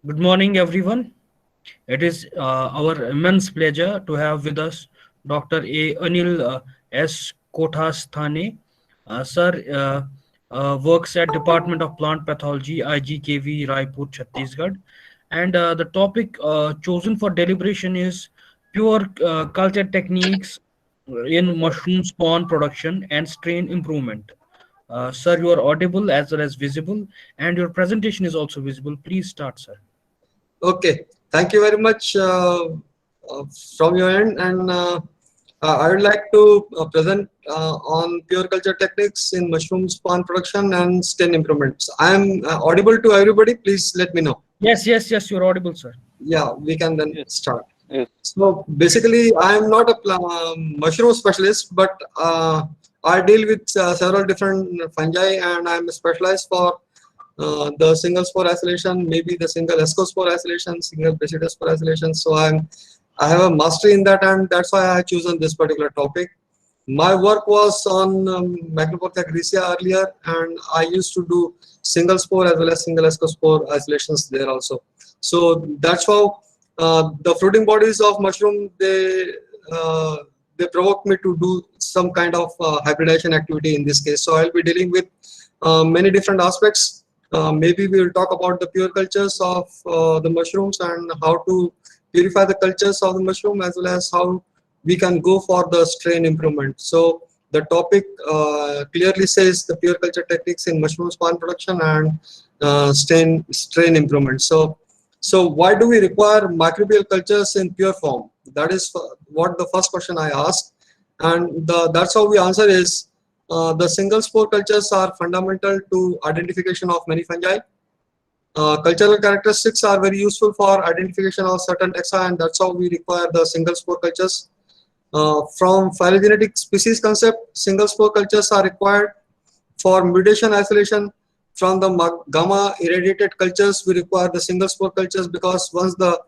Good morning, everyone. It is our immense pleasure to have with us Dr. A. Anil S. Kothasthane. Sir works at Department of Plant Pathology, IGKV, Raipur, Chhattisgarh. And the topic chosen for deliberation is pure culture techniques in mushroom spawn production and strain improvement. Sir, you are audible as well as visible, and your presentation is also visible. Please start, sir. Okay, thank you very much from your end, and I would like to present on pure culture techniques in mushroom spawn production and stain improvements. I am audible to everybody. Please let me know. Yes, you're audible, sir. Yeah, we can then Yes, start. yes. So basically, I am not a mushroom specialist, but I deal with several different fungi, and I am specialized for the single spore isolation, maybe the single ascospore isolation, single basidiospore isolation. So I have a mastery in that, and that's why I have chosen this particular topic. My work was on Macroporthia griseae earlier, and I used to do single spore as well as single ascospore isolations there also. So that's how the fruiting bodies of mushroom they provoke me to do some kind of hybridization activity in this case. So I'll be dealing with many different aspects. Maybe we will talk about the pure cultures of the mushrooms and how to purify the cultures of the mushroom, as well as how we can go for the strain improvement. So the topic clearly says the pure culture techniques in mushroom spawn production and strain improvement. So why do we require microbial cultures in pure form? That is what the first question I asked, and that's how we answer is the single spore cultures are fundamental to identification of many fungi. Cultural characteristics are very useful for identification of certain taxa, and that's how we require the single spore cultures. From phylogenetic species concept, single spore cultures are required for mutation isolation. From the gamma irradiated cultures, we require the single spore cultures, because once the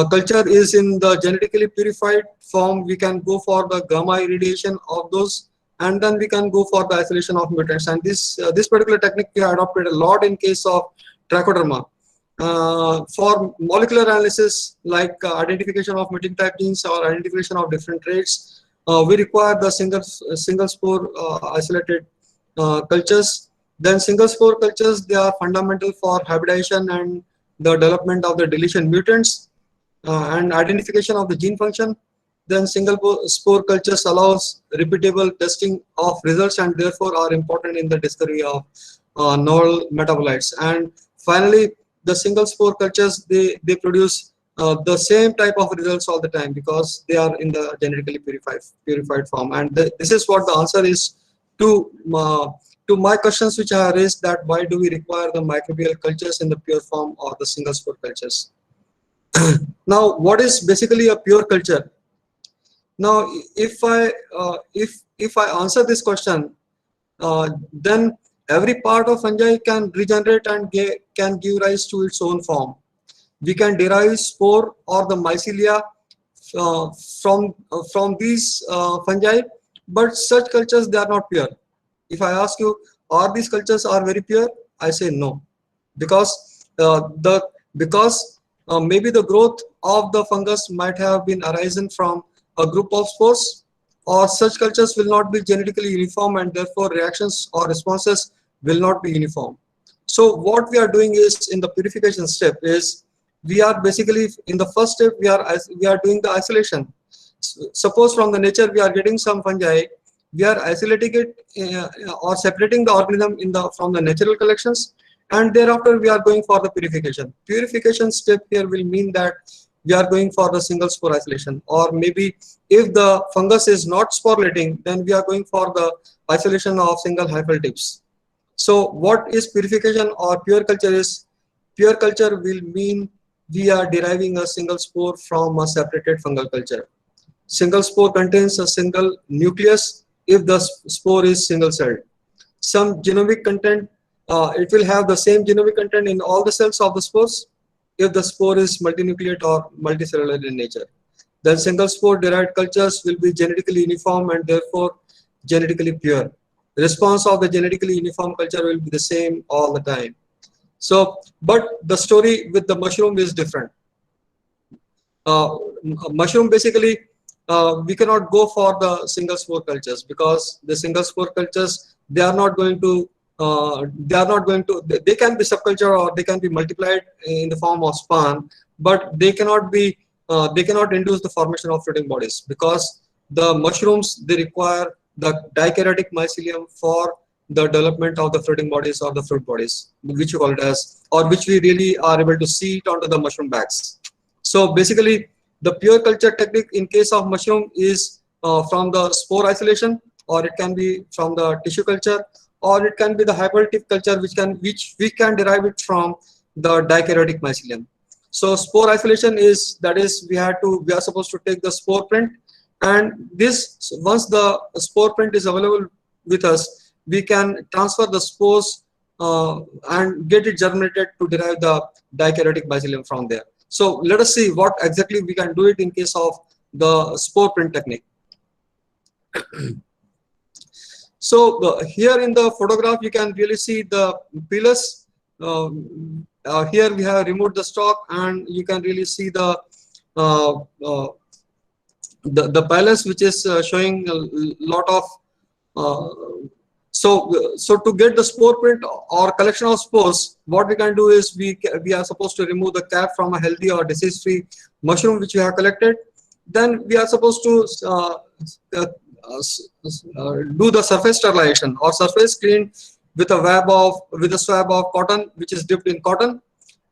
culture is in the genetically purified form, we can go for the gamma irradiation of those, and then we can go for the isolation of mutants. And this particular technique we adopted a lot in case of trichoderma. For molecular analysis, like identification of mutant type genes or identification of different traits, we require the single spore isolated cultures. Then single spore cultures, they are fundamental for hybridization and the development of the deletion mutants and identification of the gene function. Then single spore cultures allows repeatable testing of results, and therefore are important in the discovery of novel metabolites. And finally, the single spore cultures, they produce the same type of results all the time, because they are in the genetically purified form. And this is what the answer is to my questions which I have raised, that why do we require the microbial cultures in the pure form or the single spore cultures. Now, what is basically a pure culture? Now, if I answer this question, then every part of fungi can regenerate and can give rise to its own form. We can derive spore or the mycelia uh, from these fungi, but such cultures, they are not pure. If I ask you, are these cultures are very pure? I say no, because maybe the growth of the fungus might have been arisen from a group of spores, or such cultures will not be genetically uniform, and therefore reactions or responses will not be uniform. So what we are doing is, in the purification step, is we are basically in the first step we are doing the isolation. Suppose from the nature we are getting some fungi, we are isolating it or separating the organism from the natural collections, and thereafter we are going for the purification step. Here will mean that we are going for the single spore isolation, or maybe if the fungus is not sporulating, then we are going for the isolation of single hyphal tips. So what is purification or pure culture is? Pure culture will mean we are deriving a single spore from a separated fungal culture. Single spore contains a single nucleus if the spore is single celled. Some genomic content, it will have the same genomic content in all the cells of the spores if the spore is multinucleate or multicellular in nature. Then single spore derived cultures will be genetically uniform and therefore genetically pure. The response of the genetically uniform culture will be the same all the time. So, but the story with the mushroom is different. Mushroom basically, we cannot go for the single spore cultures, because the single spore cultures, they are not going to they can be subculture or they can be multiplied in the form of spawn, but they cannot be they cannot induce the formation of fruiting bodies, because the mushrooms, they require the dikaryotic mycelium for the development of the fruiting bodies or the fruit bodies, which you call it as, or which we really are able to see it onto the mushroom bags. So basically, the pure culture technique in case of mushroom is from the spore isolation, or it can be from the tissue culture, or it can be the hyperactive culture, which we can derive it from the dikaryotic mycelium. So spore isolation is, that is, we are supposed to take the spore print, and this, once the spore print is available with us, we can transfer the spores and get it germinated to derive the dikaryotic mycelium from there. So let us see what exactly we can do it in case of the spore print technique. So here in the photograph, you can really see the pilus. Here we have removed the stalk, and you can really see the pilus, which is showing a lot of so to get the spore print or collection of spores, what we can do is we are supposed to remove the cap from a healthy or disease-free mushroom which we have collected. Then we are supposed to do the surface sterilization or surface clean with a swab of cotton which is dipped in cotton,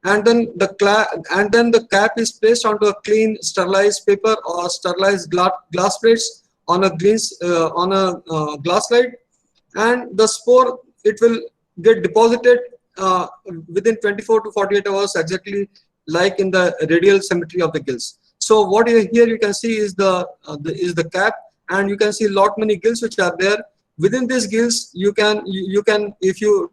and then the cap is placed onto a clean sterilized paper or sterilized glass plates on a glass slide, and the spore, it will get deposited within 24 to 48 hours, exactly like in the radial symmetry of the gills. So what here you can see is the cap, and you can see lot many gills which are there. Within these gills, you can if you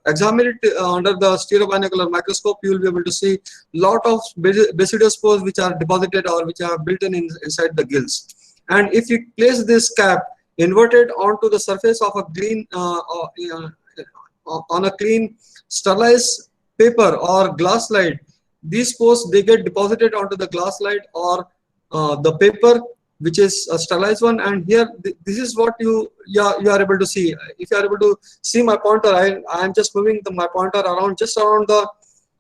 examine it under the stereobinocular microscope, you will be able to see lot of basidiospores which are deposited or which are built inside the gills. And if you place this cap inverted onto the surface of a clean on a clean sterilized paper or glass slide, these spores, they get deposited onto the glass slide or the paper which is a sterilized one. And here this is what you are able to see. If you are able to see my pointer, I am just moving my pointer around just around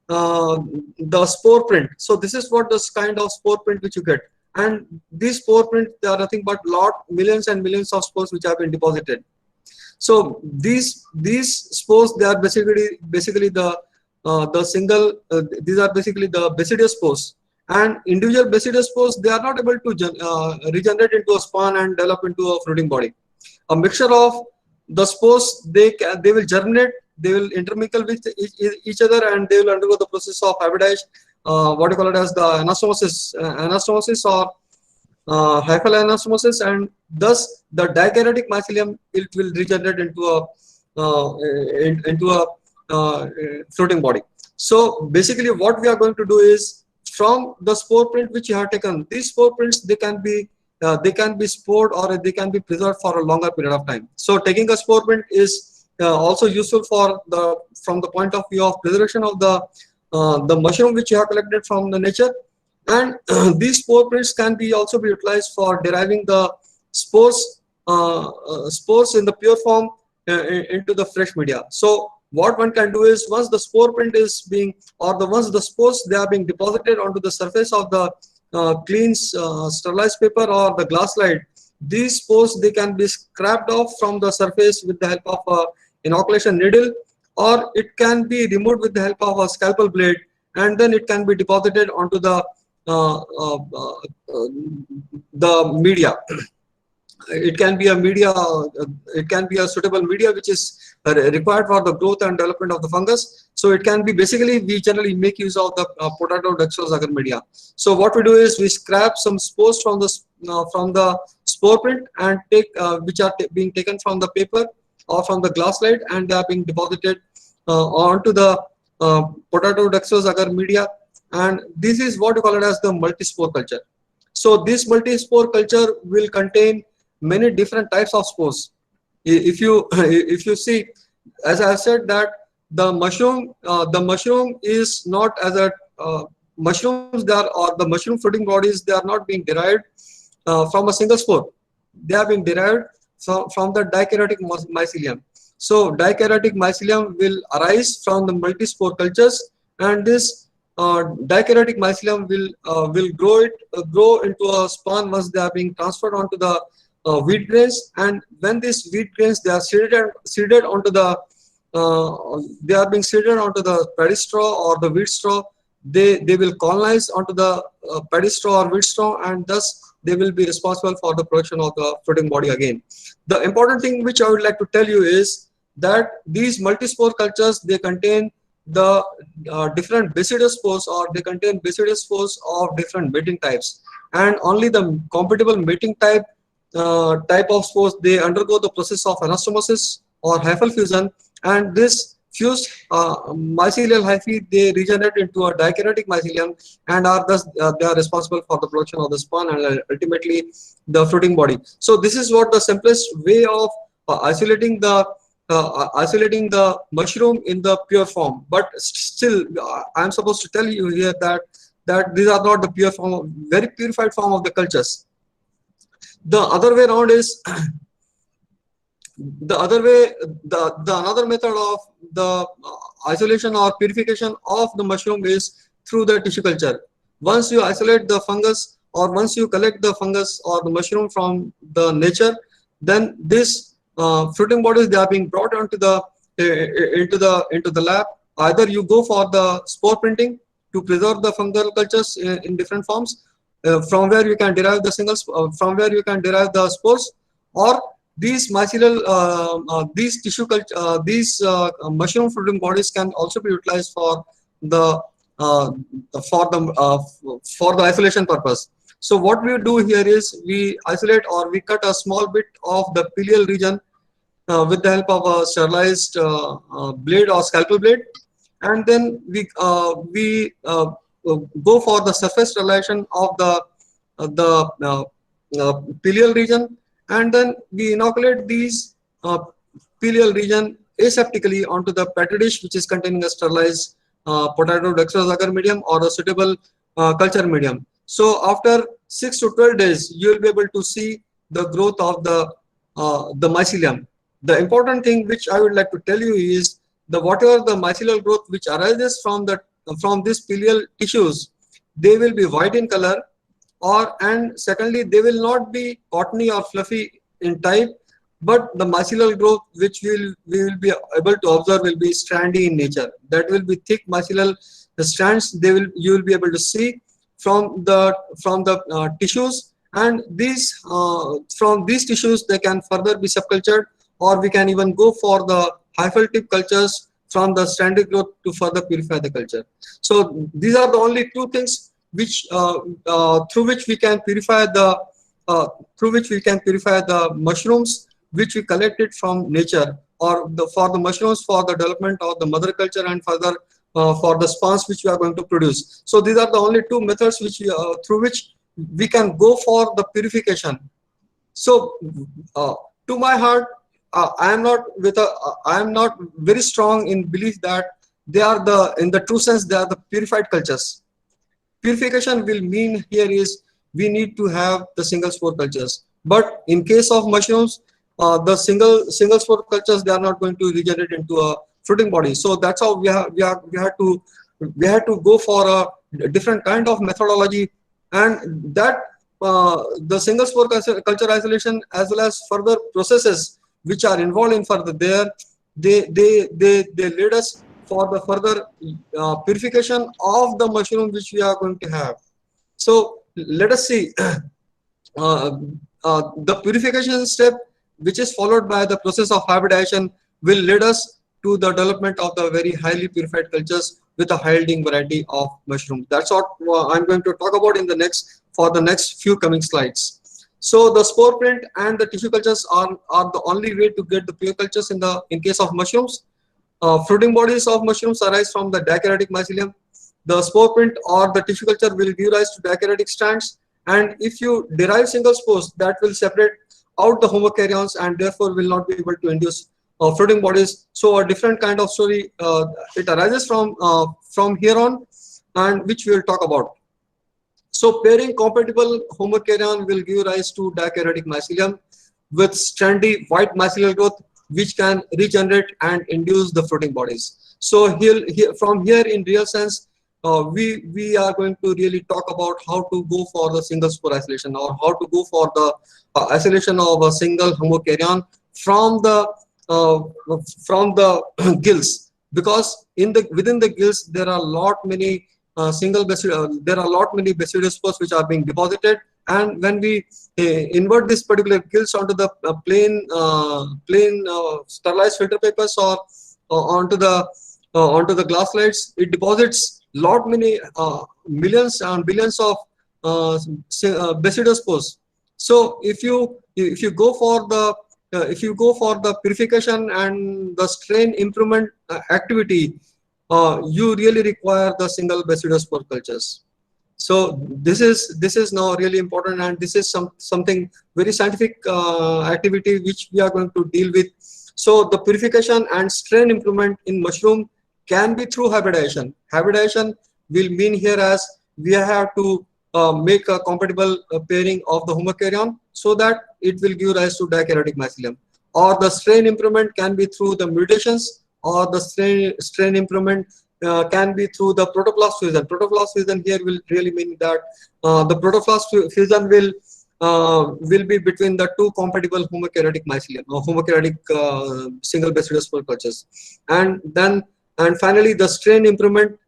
the spore print. So this is what this kind of spore print which you get. And these spore print, they are nothing but millions and millions of spores which have been deposited. So these spores, they are basically the single. These are basically the basidiospores. And individual basidiospores, they are not able to regenerate into a spawn and develop into a fruiting body. A mixture of the spores, they will germinate, they will intermingle with each other, and they will undergo the process of hybridization. What you call it as the anastomosis or hyphal anastomosis, and thus the dikaryotic mycelium, it will regenerate into a fruiting body. So basically, what we are going to do is, from the spore print which you have taken, these spore prints, they can be spored or they can be preserved for a longer period of time. So taking a spore print is also useful from the point of view of preservation of the mushroom which you have collected from the nature. And these spore prints can also be utilized for deriving the spores in the pure form into the fresh media. So what one can do is, once the spore print is being, once the spores, they are being deposited onto the surface of the clean sterilized paper or the glass slide, these spores, they can be scraped off from the surface with the help of a inoculation needle, or it can be removed with the help of a scalpel blade, and then it can be deposited onto the media. It can be a media, it can be a suitable media which is required for the growth and development of the fungus. So it can be, basically we generally make use of the potato dextrose agar media. So what we do is, we scrap some spores from the spore print and take which are being taken from the paper or from the glass slide, and they are being deposited onto the potato dextrose agar media, and this is what you call it as the multispore culture. So this multispore culture will contain many different types of spores. If you see, as I said, that the mushroom is not as a mushrooms there, or the mushroom fruiting bodies, they are not being derived from a single spore. They are being derived from the dikaryotic mycelium. So dikaryotic mycelium will arise from the multispore cultures, and this dikaryotic mycelium will grow into a spawn once they are being transferred onto the wheat grains. And when these wheat grains, they are seeded onto the they are being seeded onto the paddy straw or the wheat straw, they will colonize onto the paddy straw or wheat straw, and thus they will be responsible for the production of the fruiting body again. The important thing which I would like to tell you is that these multispore cultures, they contain the different basidiospores, or they contain basidiospores of different mating types, and only the compatible mating type of spores, they undergo the process of anastomosis or hyphal fusion, and this fused mycelial hyphae, they regenerate into a dikaryotic mycelium, and are thus they are responsible for the production of the spawn and ultimately the fruiting body. So this is what the simplest way of isolating the mushroom in the pure form. But still, I am supposed to tell you here that these are not the pure form, very purified form of the cultures. The other way around is the other way, the another method of the isolation or purification of the mushroom is through the tissue culture. Once you isolate the fungus, or once you collect the fungus or the mushroom from the nature, then this fruiting bodies, they are being brought onto the into the lab. Either you go for the spore printing to preserve the fungal cultures in different forms, from where you can derive the from where you can derive the spores, or these mycelial these tissue culture mushroom fruiting bodies can also be utilized for the uh, for the isolation purpose. So what we do here is we isolate, or we cut a small bit of the pileal region with the help of a sterilized blade or scalpel blade, and then we go for the surface sterilization of the pileal region, and then we inoculate these pileal region aseptically onto the petri dish, which is containing a sterilized potato dextrose agar medium or a suitable culture medium. So after 6 to 12 days, you will be able to see the growth of the mycelium. The important thing which I would like to tell you is the whatever the mycelial growth which arises from these pileal tissues, they will be white in color, and secondly, they will not be cottony or fluffy in type, but the mycelial growth which we will be able to observe will be strandy in nature. That will be thick mycelial strands. You will be able to see from the tissues, and these from these tissues they can further be subcultured, or we can even go for the hyphal tip cultures from the strandy growth to further purify the culture. So these are the only two things which through which we can purify the mushrooms which we collected from nature, or for the mushrooms for the development of the mother culture, and further for the spawns which we are going to produce. So these are the only two methods which through which we can go for the purification. So to my heart, I am not very strong in belief that they are in the true sense, they are the purified cultures. Purification will mean here is we need to have the single spore cultures, but in case of mushrooms, the single spore cultures, they are not going to regenerate into a fruiting body. So that's how we had to go for a different kind of methodology, and that the single spore culture isolation, as well as further processes which are involved in further there, they lead us for the further purification of the mushroom which we are going to have. So let us see the purification step, which is followed by the process of hybridization, will lead us to the development of the very highly purified cultures with a high yielding variety of mushrooms. That's what I'm going to talk about in the next few coming slides. So the spore print and the tissue cultures are the only way to get the pure cultures in case of mushrooms. Fruiting bodies of mushrooms arise from the dikaryotic mycelium. The spore print or the tissue culture will give rise to dikaryotic strands, and if you derive single spores, that will separate out the homokaryons and therefore will not be able to induce floating bodies. So a different kind of story it arises from here on, and which we will talk about. So pairing compatible homokaryon will give rise to dikaryotic mycelium with strandy white mycelial growth, which can regenerate and induce the floating bodies. So from here, in real sense, we are going to really talk about how to go for the single spore isolation, or how to go for the isolation of a single homokaryon from the uh, gills, because within the gills there are many there are many basidiospores which are being deposited, and when we invert this particular gills onto the plain sterilized filter papers, or onto the glass slides, it deposits many millions and billions of basidospores. So if you go for the purification and the strain improvement activity, you really require the single basidospore cultures. So this is now really important, and this is something very scientific activity which we are going to deal with. So the purification and strain improvement in mushroom can be through hybridization. Hybridization will mean here as we have to make a compatible pairing of the homokaryon so that it will give rise to dikaryotic mycelium. Or the strain improvement can be through the mutations, or the strain improvement can be through the protoplast fusion. Protoplast fusion here will really mean that the protoplast fusion will be between the two compatible homokaryotic mycelium, or homokaryotic single basidospore cultures, and finally the strain improvement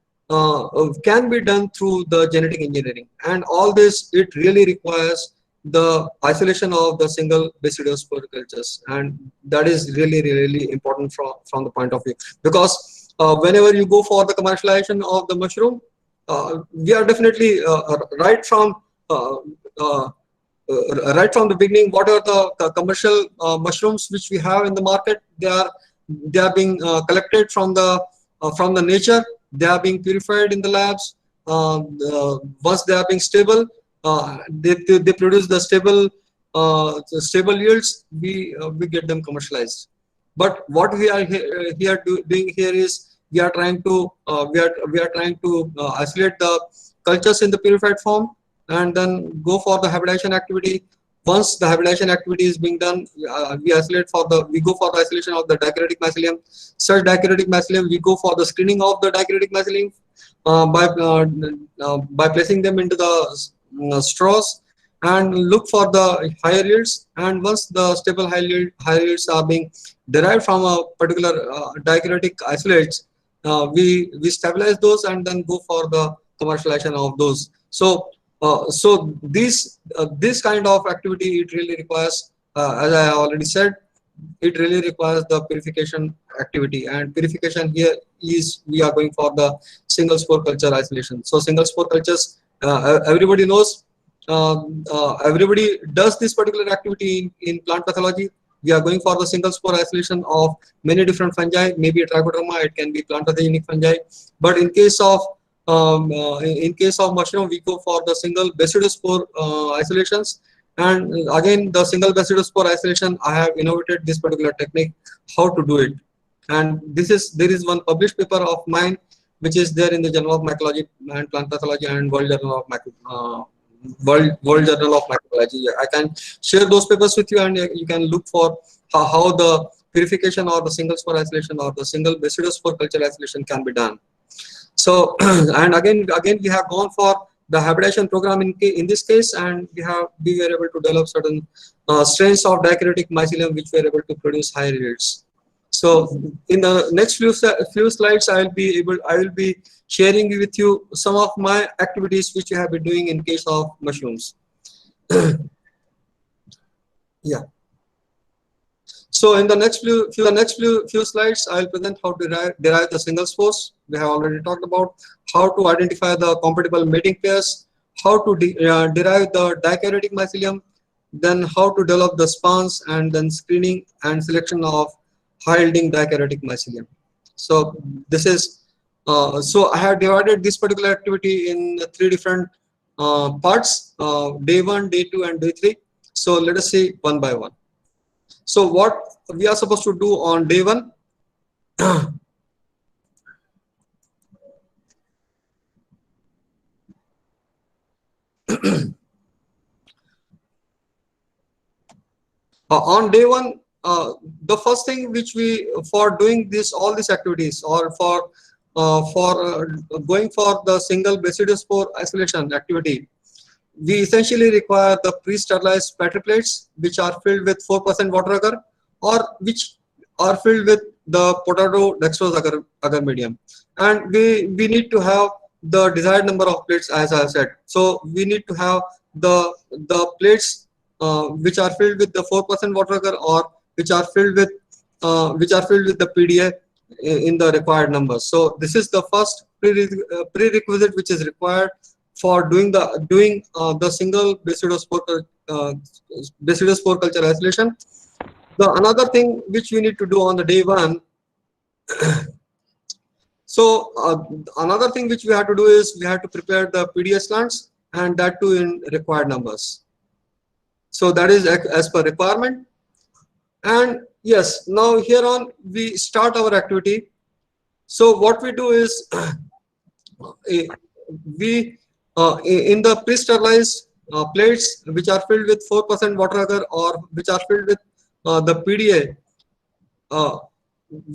can be done through the genetic engineering. And all this, it really requires the isolation of the single basidospore cultures, and that is really important from the point of view, because whenever you go for the commercialization of the mushroom, we are definitely right from the beginning, what are the commercial mushrooms which we have in the market, they are being collected from the nature, they are being purified in the labs. Once they are being stable, they produce the stable yields, we get them commercialized. But what we are doing here is we are trying to isolate the cultures in the purified form, and then go for the hybridization activity. Once the hybridization activity is being done, we go for the isolation of the dikaryotic mycelium. Such dikaryotic mycelium, we go for the screening of the dikaryotic mycelium by placing them into the straws, and look for the higher yields. And once the stable higher yields are being derived from a particular dikaryotic isolates, we stabilize those and then go for the commercialization of those. So this kind of activity, it really requires, as I already said, it really requires the purification activity. And purification here is, we are going for the single spore culture isolation. So single spore cultures, everybody knows, everybody does this particular activity in plant pathology. We are going for the single spore isolation of many different fungi, maybe a trichoderma, it can be plant pathogenic fungi. But in case of mushroom, we go for the single basidospore isolations. And again, the single basidospore isolation, I have innovated this particular technique, how to do it. And there is one published paper of mine which is there in the Journal of Mycology and Plant Pathology and World Journal of Microbiology. I can share those papers with you, and you can look for how the purification or the single spore isolation or the single basidospore culture isolation can be done. So, and again we have gone for the hybridization program in this case, and we were able to develop certain strains of dikaryotic mycelium which were able to produce higher yields. So in the next few slides, I will be sharing with you some of my activities which I have been doing in case of mushrooms. Yeah. So in the next few slides, I will present how to derive the single spores. We have already talked about how to identify the compatible mating pairs, how to derive the dikaryotic mycelium, then how to develop the spawns, and then screening and selection of high-yielding dikaryotic mycelium. So this is so I have divided this particular activity in 3 different parts: day 1, day 2, and day 3. So let us see one by one. So what we are supposed to do on day one? On day one, the first thing which we, for doing this all these activities, or for going for the single basidospore isolation activity, we essentially require the pre-sterilized battery plates which are filled with 4% water agar, or which are filled with the potato dextrose agar medium, and we need to have the desired number of plates, as I said. So we need to have the plates which are filled with the 4% water agar, or which are filled with the PDA in the required numbers. So this is the first prerequisite which is required for doing the single basidospore culture isolation. The another thing which we need to do on the day one, so another thing which we have to do is we have to prepare the PDA slants, and that too in required numbers. So that is as per requirement. And yes, now here on we start our activity. So what we do is we in the pre-sterilized plates which are filled with 4% water agar, or which are filled with the PDA,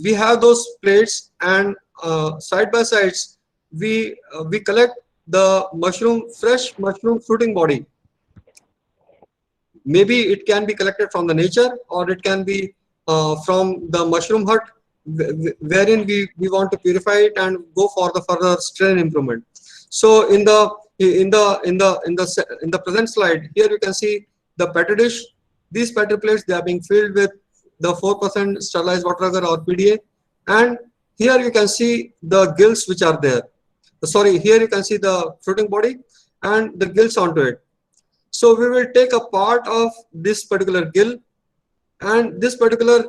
we have those plates, and side by sides we collect the fresh mushroom fruiting body. Maybe it can be collected from the nature, or it can be from the mushroom hut, wherein we want to purify it and go for the further strain improvement. So in the present slide here, you can see the petri dish. These petri plates, they are being filled with the 4% sterilized water agar or PDA, and here you can see the gills which are there. Sorry, here you can see the fruiting body and the gills onto it. So we will take a part of this particular gill, and this particular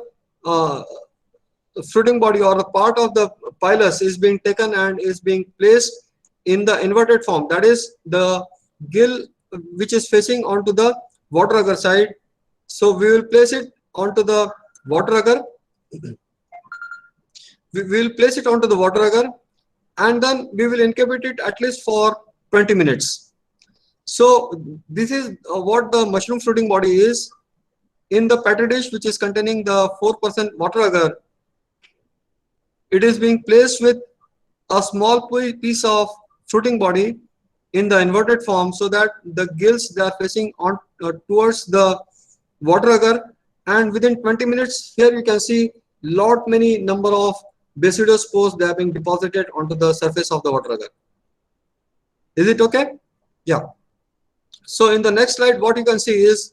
fruiting body, or a part of the pilus, is being taken and is being placed in the inverted form. That is the gill which is facing onto the water agar side. So we will place it onto the water agar. We will place it onto the water agar, and then we will incubate it at least for 20 minutes. So this is what the mushroom fruiting body is. In the petri dish which is containing the 4% water agar, it is being placed with a small piece of fruiting body in the inverted form, so that the gills, they are facing on towards the water agar, and within 20 minutes here you can see many number of basidospores, they are being deposited onto the surface of the water agar. Is it okay? Yeah. So in the next slide, what you can see is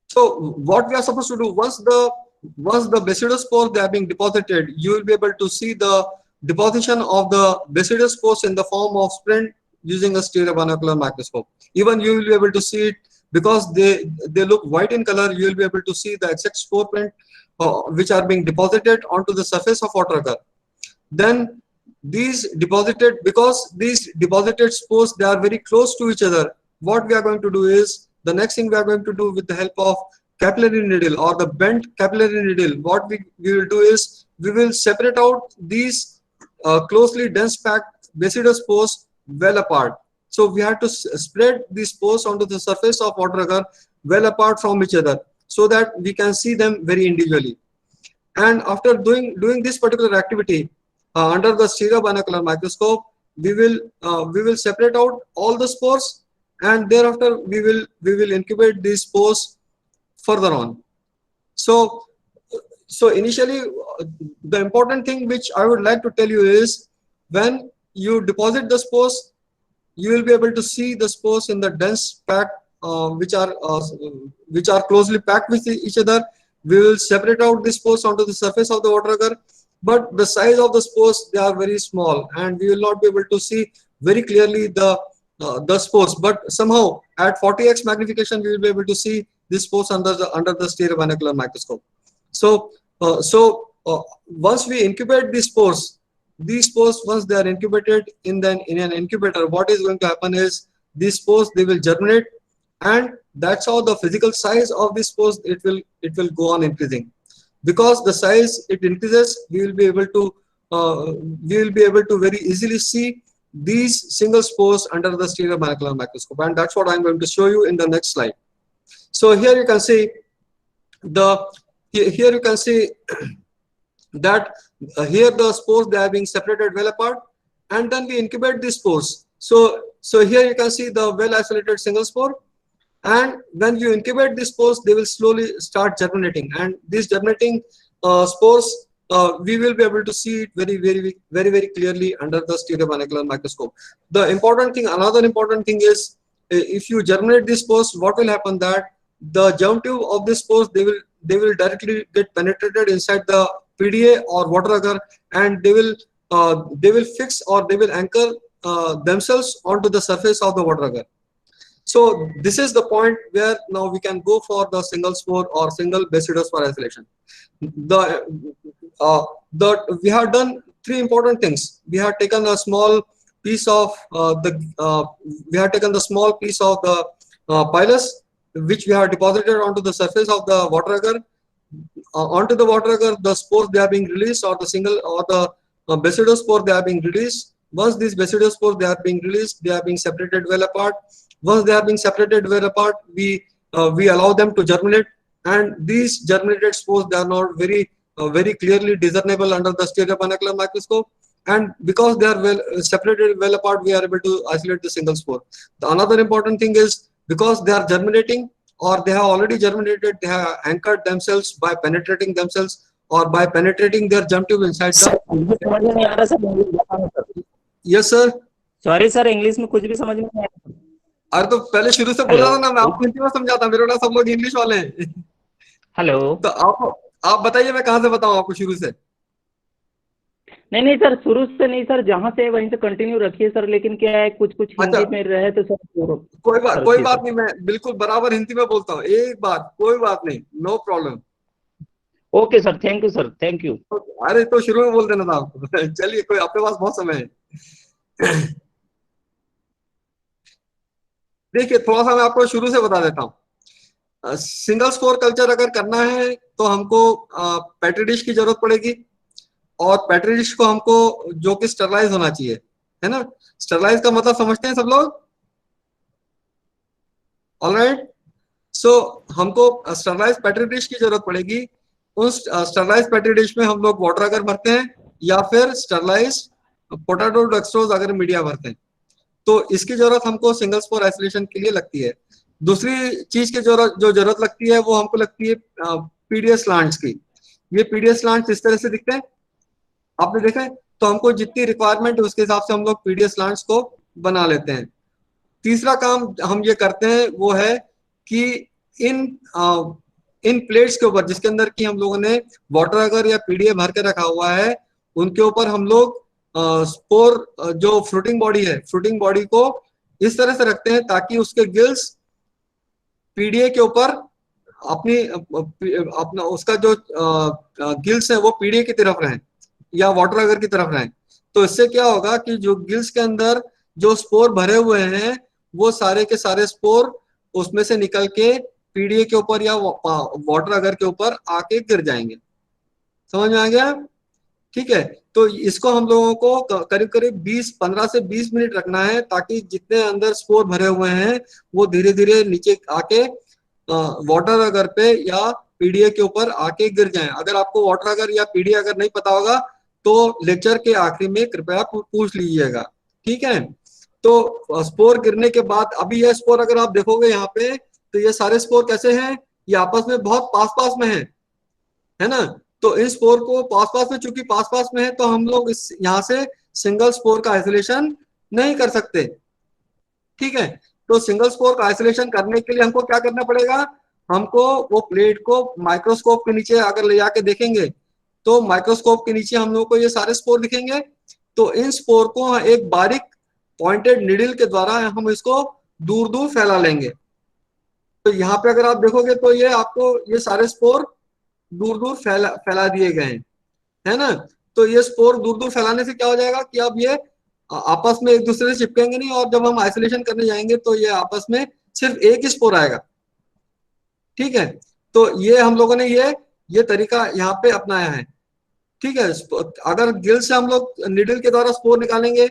so what we are supposed to do, once the basidospores, they are being deposited, you will be able to see the deposition of the basidospores in the form of splint using a stereobinocular microscope. Even you will be able to see it, because they look white in color. You will be able to see the exact spore print which are being deposited onto the surface of water agar. Then these deposited spores, they are very close to each other. What we are going to do is, the next thing we are going to do with the help of capillary needle or the bent capillary needle, what we will do is, we will separate out these closely dense packed basidospores well apart. So we have to spread these spores onto the surface of water agar well apart from each other, so that we can see them very individually. And after doing this particular activity under the stereobinocular microscope, we will separate out all the spores, and thereafter we will incubate these spores further on. So initially, the important thing which I would like to tell you is, when you deposit the spores, you will be able to see the spores in the dense pack which are closely packed with each other. We will separate out the spores onto the surface of the water agar, but the size of the spores, they are very small, and we will not be able to see very clearly the spores. But somehow at 40x magnification, we will be able to see these spores under the stereobinocular microscope. So once we incubate these spores once they are incubated in an incubator, what is going to happen is these spores, they will germinate, and that's how the physical size of these spores, it will go on increasing. Because the size it increases, uh, we will be able to very easily see these single spores under the stereobinocular microscope, and that's what I'm going to show you in the next slide. So here you can see the here you can see that here the spores, they are being separated well apart, and then we incubate these spores. So here you can see the well isolated single spore, and when you incubate these spores, they will slowly start germinating, and these germinating spores, we will be able to see it very clearly under the stereobinocular microscope. Another important thing is, if you germinate these spores, what will happen that the germ tube of these spores, they will directly get penetrated inside the PDA or water agar, and they will fix, or they will anchor themselves onto the surface of the water agar. So this is the point where now we can go for the single spore or single basidospore isolation. We have done three important things. We have taken a small piece of the pilus, which we have deposited onto the surface of the water agar. Onto the water agar, the spores, they are being released, or the basidospore, they are being released. Once these basidospores, they are being released, they are being separated well apart. Once they are being separated well apart, we allow them to germinate, and these germinated spores, they are not very clearly discernible under the stereobinocular microscope. And because they are separated well apart, we are able to isolate the single spore. Another important thing is, because they are germinating, or they have already germinated, they have anchored themselves by penetrating themselves, or by penetrating their germ tube inside sir मुझे समझ में नहीं आ रहा sir, English बताना sir. Yes sir. Sorry sir, English में कुछ भी समझ में नहीं आ रहा। अरे तो पहले शुरू से बोला था ना, मैं आपको हिंदी में समझाता, मेरे वाला सब लोग इंग्लिश वाले हैं। हेलो। तो आप बताइए, मैं कहाँ से बताऊं आपको शुरू से? नहीं सर, शुरू से नहीं सर, जहाँ से वहीं से कंटिन्यू रखिए सर, लेकिन क्या है, कुछ हिंदी में रहे तो सर कोई बात नहीं, मैं बिल्कुल बराबर हिंदी में बोलता हूँ, एक बार कोई बात नहीं, no problem. Okay sir, thank you sir, thank you. अरे तो शुरू में बोल देना था आपको। चलिए, कोई आपके पास बहुत समय है। देखिए, थोड़ा सा मैं आपको शुरू से बता देता हूँ। सिंगल स्पोर कल्चर अगर करना है तो हमको पेट्री डिश की जरूरत पड़ेगी, और पेट्री डिश को हमको जो कि स्टरलाइज होना चाहिए, है ना। स्टरलाइज का मतलब समझते हैं सब लोग? ऑलराइट, सो हमको स्टरलाइज पेट्री डिश की जरूरत पड़ेगी। उस स्टरलाइज पेट्री डिश में हम लोग वाटर अगर भरते हैं, या फिर स्टरलाइज पोटैटो डेक्सट्रोज अगर मीडिया भरते हैं, तो इसकी जरूरत हमको सिंगल स्पोर आइसोलेशन के लिए लगती है। दूसरी चीज की जो जरूरत लगती है, वो हमको लगती है पीडीएस स्लांट्स की। ये पीडीएस स्लांट्स इस तरह से दिखते हैं, आपने देखा है। तो हमको जितनी रिक्वायरमेंट है उसके हिसाब से हम लोग पीडीएस स्लांट्स को बना लेते हैं। तीसरा काम हम ये करते हैं वो है कि इन प्लेट्स के ऊपर, जिसके अंदर की हम लोगों ने वाटर अगर या पीडीए भर के रखा हुआ है, उनके ऊपर हम लोग स्पोर जो फ्रूटिंग बॉडी है, फ्रूटिंग बॉडी को इस तरह से रखते हैं ताकि उसके गिल्स पीडीए के ऊपर अपना उसका जो गिल्स है वो पीडीए की तरफ रहें या वाटर अगर की तरफ रहें। तो इससे क्या होगा कि जो गिल्स के अंदर जो स्पोर भरे हुए हैं, वो सारे के सारे स्पोर उसमें से निकल के पीडीए के ऊपर या वाटर अगर के ऊपर आके गिर जाएंगे। समझ में आ गया? ठीक है, तो इसको हम लोगों को करीब 15 से 20 मिनट रखना है, ताकि जितने अंदर स्पोर भरे हुए हैं वो धीरे धीरे नीचे आके वाटर अगर पे या पीडीए के ऊपर आके गिर जाएं। अगर आपको वाटर अगर या पीडीए अगर नहीं पता होगा तो लेक्चर के आखिरी में कृपया पूछ लीजिएगा, ठीक है। तो स्पोर गिरने के बाद, अभी ये स्पोर अगर आप देखोगे यहाँ पे, तो ये सारे स्पोर कैसे हैं, ये आपस में बहुत पास में है ना। तो इन स्पोर को पास में, चूंकि पास में है, तो हम लोग इस यहाँ से सिंगल स्पोर का आइसोलेशन नहीं कर सकते, ठीक है। तो सिंगल स्पोर का आइसोलेशन करने के लिए हमको क्या करना पड़ेगा, हमको वो प्लेट को माइक्रोस्कोप के नीचे अगर ले जाके देखेंगे, तो माइक्रोस्कोप के नीचे हम लोग को ये सारे स्पोर दिखेंगे। तो इन स्पोर को एक बारीक पॉइंटेड निडल के द्वारा हम इसको दूर दूर फैला लेंगे। तो यहाँ पे अगर आप देखोगे तो ये आपको ये सारे स्पोर दूर दूर फैला दिए गए हैं। है ना। तो ये स्पोर दूर दूर फैलाने से क्या हो जाएगा कि अब ये आपस में एक दूसरे से चिपकेंगे नहीं, और जब हम आइसोलेशन करने जाएंगे तो ये आपस में सिर्फ एक ही स्पोर आएगा। ठीक है, तो ये हम लोगों ने ये तरीका यहाँ पे अपनाया है। ठीक है, अगर गिल से हम लोग निडल के द्वारा स्पोर निकालेंगे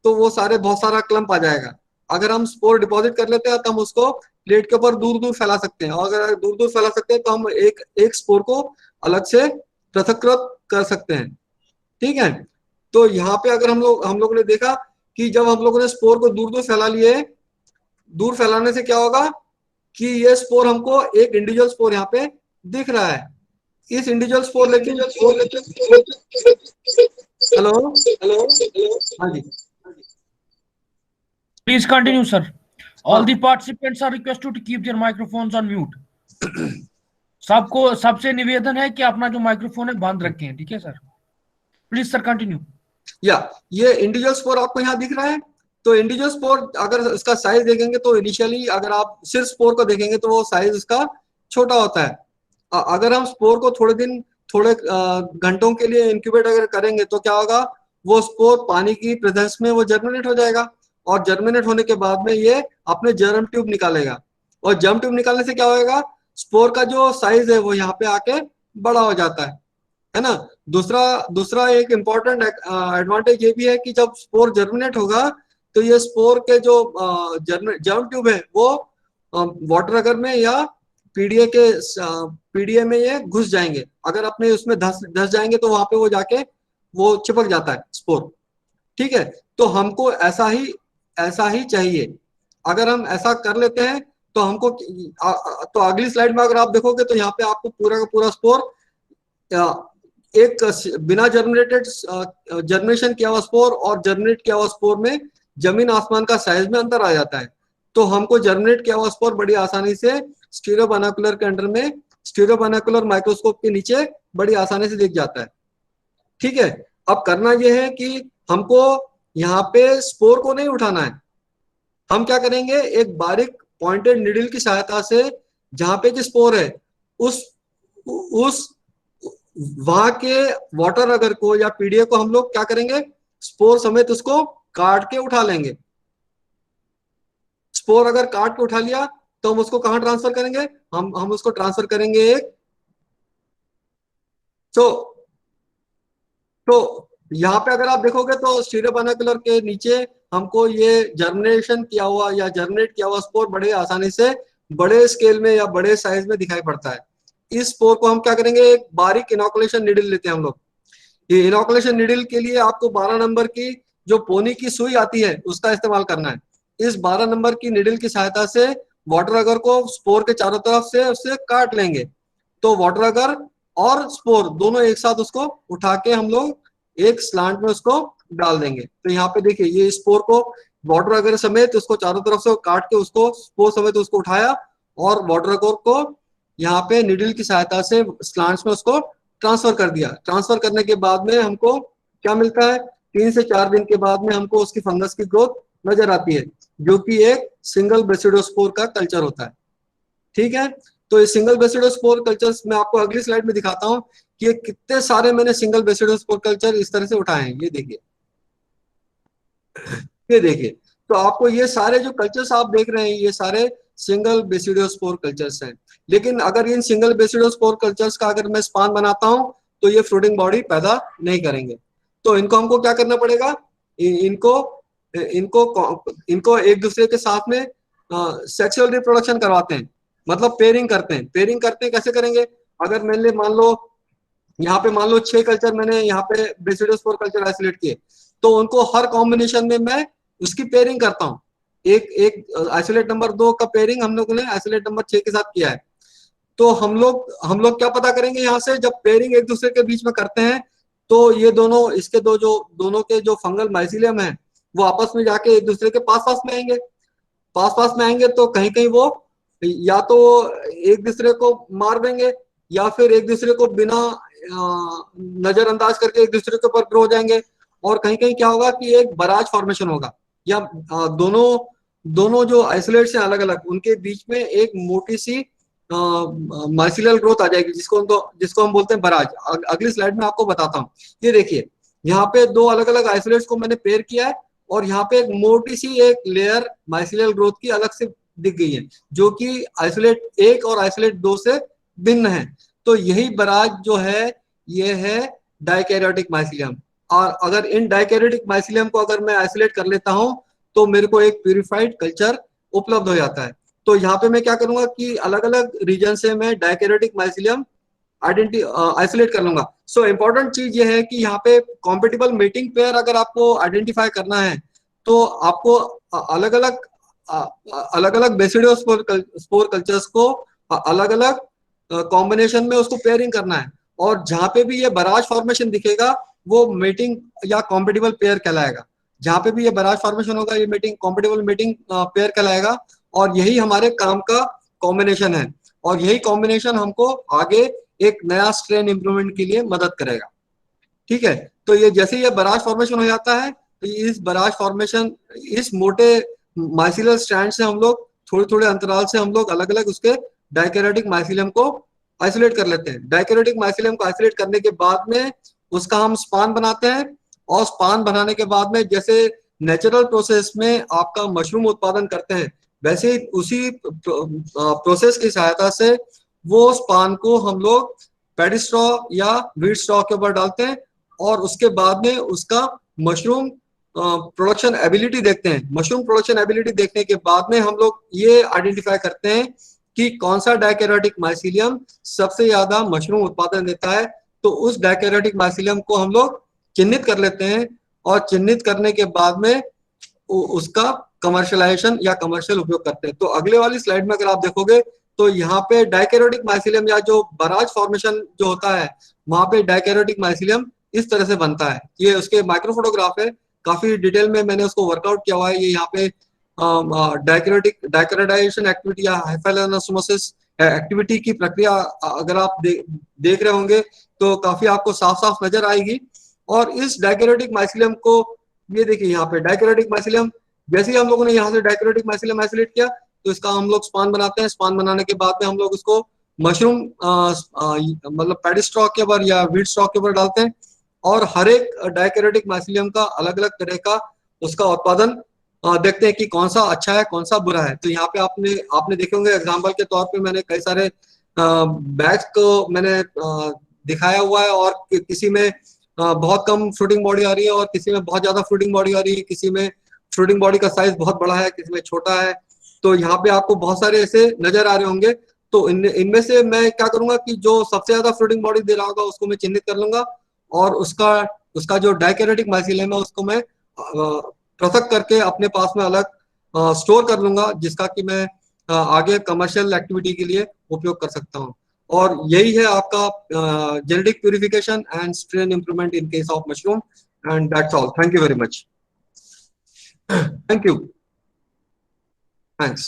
तो वो सारे बहुत सारा क्लम्प आ जाएगा। अगर हम स्पोर डिपॉजिट कर लेते हैं तो हम उसको प्लेट के ऊपर दूर दूर फैला सकते हैं, और अगर दूर दूर फैला सकते हैं तो हम एक एक स्पोर को अलग से पृथक्कृत कर सकते हैं। ठीक है, तो यहाँ पे अगर हम लोगों ने देखा कि जब हम लोगों ने स्पोर को दूर दूर फैला लिए, दूर फैलाने से क्या होगा कि ये स्पोर हमको एक इंडिविजुअल स्पोर यहाँ पे दिख रहा है। इस इंडिविजुअल स्पोर लेके हेलो हेलो हाँ जी Please continue, sir. All the participants are requested to keep their microphones on mute. सबको सबसे निवेदन है कि अपना जो माइक्रोफोन है बंद रखें, ठीक है सर। Please sir continue. या ये इंडिविजुअल स्पोर आपको यहाँ दिख रहा है। तो इंडिविजुअल स्पोर अगर इसका साइज देखेंगे तो इनिशियली अगर आप सिर्फ स्पोर को देखेंगे तो वो साइज इसका छोटा होता है। अगर हम स्पोर को थोड़े घंटों के लिए इंक्यूबेट अगर करेंगे तो क्या होगा, वो स्पोर पानी की प्रेजेंस में वो जर्मिनेट हो जाएगा, और जर्मिनेट होने के बाद में ये अपने जर्म ट्यूब निकालेगा, और जर्म ट्यूब निकालने से क्या होगा, स्पोर का जो साइज है वो यहाँ पे आके बड़ा हो जाता है ना। दूसरा एक इम्पोर्टेंट एडवांटेज ये भी है कि जब स्पोर जर्मिनेट होगा तो ये स्पोर के जो जर्म ट्यूब है वो वाटर अगर में या पीडीए में ये घुस जाएंगे। अगर अपने उसमें धस जाएंगे तो वहां पे वो जाके वो चिपक जाता है स्पोर। ठीक है, तो हमको ऐसा ही चाहिए। अगर हम ऐसा कर लेते हैं तो हमको तो अगली स्लाइड में अगर आप देखोगे तो यहाँ पे आपको पूरा का पूरा स्पोर एक बिना जर्मिनेशन किया हुआ स्पोर और जर्मिनेट किया हुआ स्पोर में जमीन आसमान का साइज में अंतर आ जाता है। तो हमको जर्मिनेट किया हुआ स्पोर बड़ी आसानी से स्टीरियो बाइनोकुलर के अंडर में, स्टीरियो बाइनोकुलर माइक्रोस्कोप के नीचे बड़ी आसानी से दिख जाता है। ठीक है, अब करना यह है कि हमको यहाँ पे स्पोर को नहीं उठाना है। हम क्या करेंगे, एक बारीक पॉइंटेड निडल की सहायता से जहां पे जो स्पोर है उस वहां के वाटर अगर को या पीडीए को हम लोग क्या करेंगे, स्पोर समेत उसको काट के उठा लेंगे। स्पोर अगर काट के उठा लिया तो हम उसको कहां ट्रांसफर करेंगे, हम उसको ट्रांसफर करेंगे एक तो यहाँ पे अगर आप देखोगे तो स्टीरियो बाइनोकुलर के नीचे हमको ये जर्मिनेशन किया हुआ या जर्मिनेट किया हुआ स्पोर बड़े आसानी से बड़े स्केल में या बड़े साइज में दिखाई पड़ता है। इस स्पोर को हम क्या करेंगे, एक बारीक इनोकुलेशन निडल लेते हैं हम लोग। ये इनोकुलेशन निडल के लिए आपको 12 नंबर की जो पोनी की सुई आती है उसका इस्तेमाल करना है। इस 12 नंबर की निडल की सहायता से वाटर अगर को स्पोर के चारों तरफ से उससे काट लेंगे तो वाटर अगर और स्पोर दोनों एक साथ उसको उठा के हम लोग एक स्लांट में उसको डाल देंगे। तो यहाँ पे देखिए ये स्पोर को वाटर अगर समेत उसको चारों तरफ से काट के उसको स्पोर समेत उसको उठाया और वाटर अगर को यहाँ पे निडल की सहायता से स्लांट्स में उसको ट्रांसफर कर दिया। ट्रांसफर करने के बाद में हमको क्या मिलता है, 3 से 4 दिन के बाद में हमको उसकी फंगस की ग्रोथ नजर आती है जो कि एक सिंगल बेसिडोस्पोर का कल्चर होता है। ठीक है, तो ये सिंगल बेसिडोस्पोर कल्चर्स मैं आपको अगली स्लाइड में दिखाता हूं कि ये कितने सारे मैंने सिंगल बेसिडोस्पोर कल्चर इस तरह से उठाए हैं। ये देखिए तो आपको ये सारे जो कल्चर्स आप देख रहे हैं ये सारे सिंगल बेसिडोस्पोर कल्चर्स हैं। लेकिन अगर इन सिंगल बेसिडोस्पोर कल्चर्स का अगर मैं स्पान बनाता हूं तो ये फ्रूटिंग बॉडी पैदा नहीं करेंगे। तो इनको हमको क्या करना पड़ेगा, इनको एक दूसरे के साथ में सेक्सुअल रिप्रोडक्शन करवाते हैं, मतलब पेयरिंग करते हैं। पेयरिंग करते हैं कैसे करेंगे, अगर मैंने मान लो 6 कल्चर मैंने यहाँ पे बेसिडोस्पोर कल्चर आइसोलेट किए तो उनको हर कॉम्बिनेशन में मैं उसकी पेयरिंग करता हूँ। एक आइसोलेट नंबर 2 का पेयरिंग हम लोगों ने आइसोलेट नंबर 6 के साथ किया है। तो हम लोग क्या पता करेंगे यहाँ से, जब पेयरिंग एक दूसरे के बीच में करते हैं तो ये दोनों के जो फंगल माइसिलियम है वो आपस में जाके एक दूसरे के पास में आएंगे तो कहीं वो या तो एक दूसरे को मार देंगे या फिर एक दूसरे को बिना नजरअंदाज करके एक दूसरे के ऊपर ग्रो हो जाएंगे। और कहीं क्या होगा कि एक बराज फॉर्मेशन होगा या दोनों जो आइसोलेट्स हैं अलग अलग उनके बीच में एक मोटी सी माइसिलियल ग्रोथ आ जाएगी, जिसको हम बोलते हैं बराज। अगली स्लाइड में आपको बताता हूँ। ये देखिए, यहाँ पे दो अलग अलग आइसोलेट्स को मैंने पेयर किया है, और यहाँ पे एक मोटी सी एक लेयर माइसिलियल ग्रोथ की अलग से दिख गई है, जो कि आइसोलेट 1 और आइसोलेट 2 से भिन्न है। तो यही बराज जो है, ये है डाइकैरियोटिक माइसिलियम। और अगर इन डाइकैरियोटिक माइसिलियम को अगर मैं आइसोलेट कर लेता हूं, तो मेरे को एक प्यूरिफाइड कल्चर उपलब्ध हो जाता है। तो यहाँ पे मैं क्या करूंगा कि अलग अलग रीजन से मैं डाइकैरियोटिक माइसिलियम आइसोलेट कर लूंगा। सो इंपॉर्टेंट चीज ये है कि यहाँ पे कॉम्पेटिबल मेटिंग पेयर अगर आपको आइडेंटिफाई करना है, तो आपको अलग अलग बेसिडियो स्पोर कल्चर्स को अलग अलग कॉम्बिनेशन में उसको पेयरिंग करना है। और जहां पे भी ये बराज फॉर्मेशन दिखेगा, वो मेटिंग या कॉम्पेटिबल पेयर कहलाएगा। जहां पे भी ये बराज फॉर्मेशन होगा, ये मेटिंग कॉम्पेटिबल मेटिंग पेयर कहलाएगा। और यही हमारे काम का कॉम्बिनेशन है, और यही कॉम्बिनेशन हमको आगे एक नया स्ट्रेन इंप्रूवमेंट के लिए मदद करेगा। ठीक है, तो ये जैसे ये बराज फॉर्मेशन हो जाता है, तो इस बराज फॉर्मेशन, इस मोटे माइसिलियल स्ट्रैंड से हम लोग थोड़े थोड़े अंतराल से हम लोग अलग अलग उसके डाइकैरियोटिक माइसिलियम को आइसोलेट कर लेते हैं। डाइकैरियोटिक माइसिलियम को आइसोलेट करने के बाद में उसका हम स्पान बनाते हैं, और स्पान बनाने के बाद में जैसे नेचुरल प्रोसेस में आपका मशरूम उत्पादन करते हैं, वैसे ही उसी प्रोसेस की सहायता से वो स्पान को हम लोग पैडी स्ट्रॉ या व्हीट स्ट्रॉ के ऊपर डालते हैं, और उसके बाद में उसका मशरूम प्रोडक्शन एबिलिटी देखते हैं। मशरूम प्रोडक्शन एबिलिटी देखने के बाद में हम लोग ये आइडेंटिफाई करते हैं कि कौन सा डाइकैरियोटिक माइसिलियम सबसे ज्यादा मशरूम उत्पादन देता है। तो उस डाइकैरियोटिक माइसिलियम को हम लोग चिन्हित कर लेते हैं, और चिन्हित करने के बाद में उसका कमर्शियलाइजेशन या कमर्शियल उपयोग करते हैं। तो अगले वाली स्लाइड में अगर आप देखोगे, तो यहाँ पे डाइकैरियोटिक माइसिलियम या जो बराज फॉर्मेशन जो होता है, वहां पे डाइकैरियोटिक माइसिलियम इस तरह से बनता है। ये उसके माइक्रो फोटोग्राफ है, काफी डिटेल में मैंने उसको वर्कआउट किया हुआ है। ये यहाँ पे डाइकैरियोटाइजेशन एक्टिविटी या हाइफाइलोनोसोमोसिस एक्टिविटी की प्रक्रिया अगर आप देख रहे होंगे, तो काफी आपको साफ साफ नजर आएगी। और इस डाइकैरियोटिक माइसिलियम को, ये देखिए यहाँ पे डाइकैरियोटिक माइसिलियम, जैसे ही हम लोगों ने यहाँ से डाइकैरियोटिक माइसिलियम आइसोलेट किया, तो इसका हम लोग स्पान बनाते हैं। स्पान बनाने के बाद में हम लोग उसको मशरूम मतलब पैडी स्ट्रॉ के ऊपर या व्हीट स्ट्रॉ के ऊपर डालते हैं, और हर एक डाइकैरियोटिक माइसिलियम का अलग अलग तरह का उसका उत्पादन देखते हैं कि कौन सा अच्छा है, कौन सा बुरा है। तो यहाँ पे आपने देखे होंगे, एग्जाम्पल के तौर पे मैंने कई सारे बैग्स को मैंने दिखाया हुआ है, और किसी में बहुत कम फ्रूटिंग बॉडी आ रही है, और किसी में बहुत ज्यादा फ्रूटिंग बॉडी आ रही है, किसी में फ्रूटिंग बॉडी का साइज बहुत बड़ा है, किसी में छोटा है। तो यहाँ पे आपको बहुत सारे ऐसे नजर आ रहे होंगे। तो इनमें से मैं क्या करूंगा कि जो सबसे ज्यादा फ्रूटिंग बॉडी दे रहा होगा उसको मैं चिन्हित कर लूंगा, और उसका जो डाइकैरियोटिक माइसिलियम है उसको मैं पृथक करके अपने पास में अलग स्टोर कर लूंगा, जिसका कि मैं आगे कमर्शियल एक्टिविटी के लिए उपयोग कर सकता हूँ। और यही है आपका genetic purification and strain improvement in case of mushroom. And that's all. Thank you very much. Thank you. Thanks.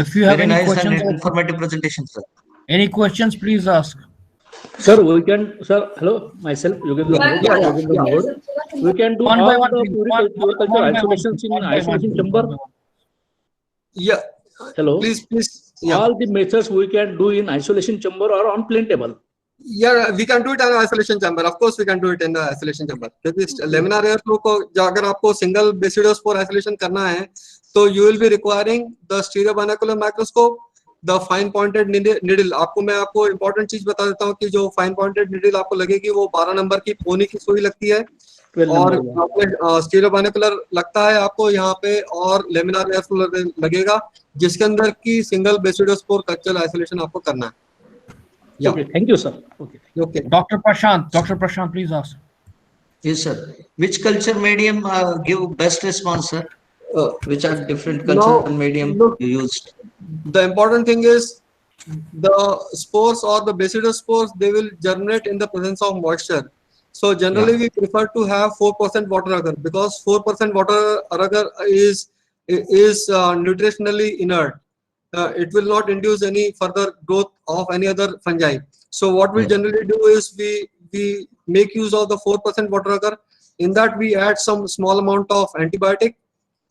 If you have Very any nice questions, and informative presentation, sir. any questions, please ask. Sir, we can, sir, hello, myself, Yogendra Mahod. We can do One by all one, the please. puriculture isolations in isolation chamber. Yeah. Hello. Please. Yeah. All the methods we can do in isolation chamber or on plain table. Yeah, we can do it in isolation chamber. Of course, we can do it in the isolation chamber. क्योंकि laminar airflow को अगर आपको single basidospore isolation करना है, तो you will be requiring the stereobinocular microscope, the fine pointed needle. मैं आपको important चीज बता देता हूँ कि जो fine pointed needle आपको लगेगी, वो 12 नंबर की पोनी की सुई लगती है, और स्टीरियोबाइनोकुलर लगता है आपको यहाँ पे, और लेमिनार एयरफ्लो लगेगा, जिसके अंदर की सिंगल बेसिडोस्पोर कल्चरल आइसोलेशन आपको करना है। Yeah. Okay, thank you, sir. Okay. Dr. Prashant, please ask. Yes, sir. Which culture medium give best response, sir? Which are different culture medium you used? The important thing is the spores or the basidospores, they will germinate in the presence of moisture. So generally we prefer to have 4% water agar, because 4% water agar is nutritionally inert. It will not induce any further growth of any other fungi. So what we generally do is we make use of the 4% water agar. In that we add some small amount of antibiotic,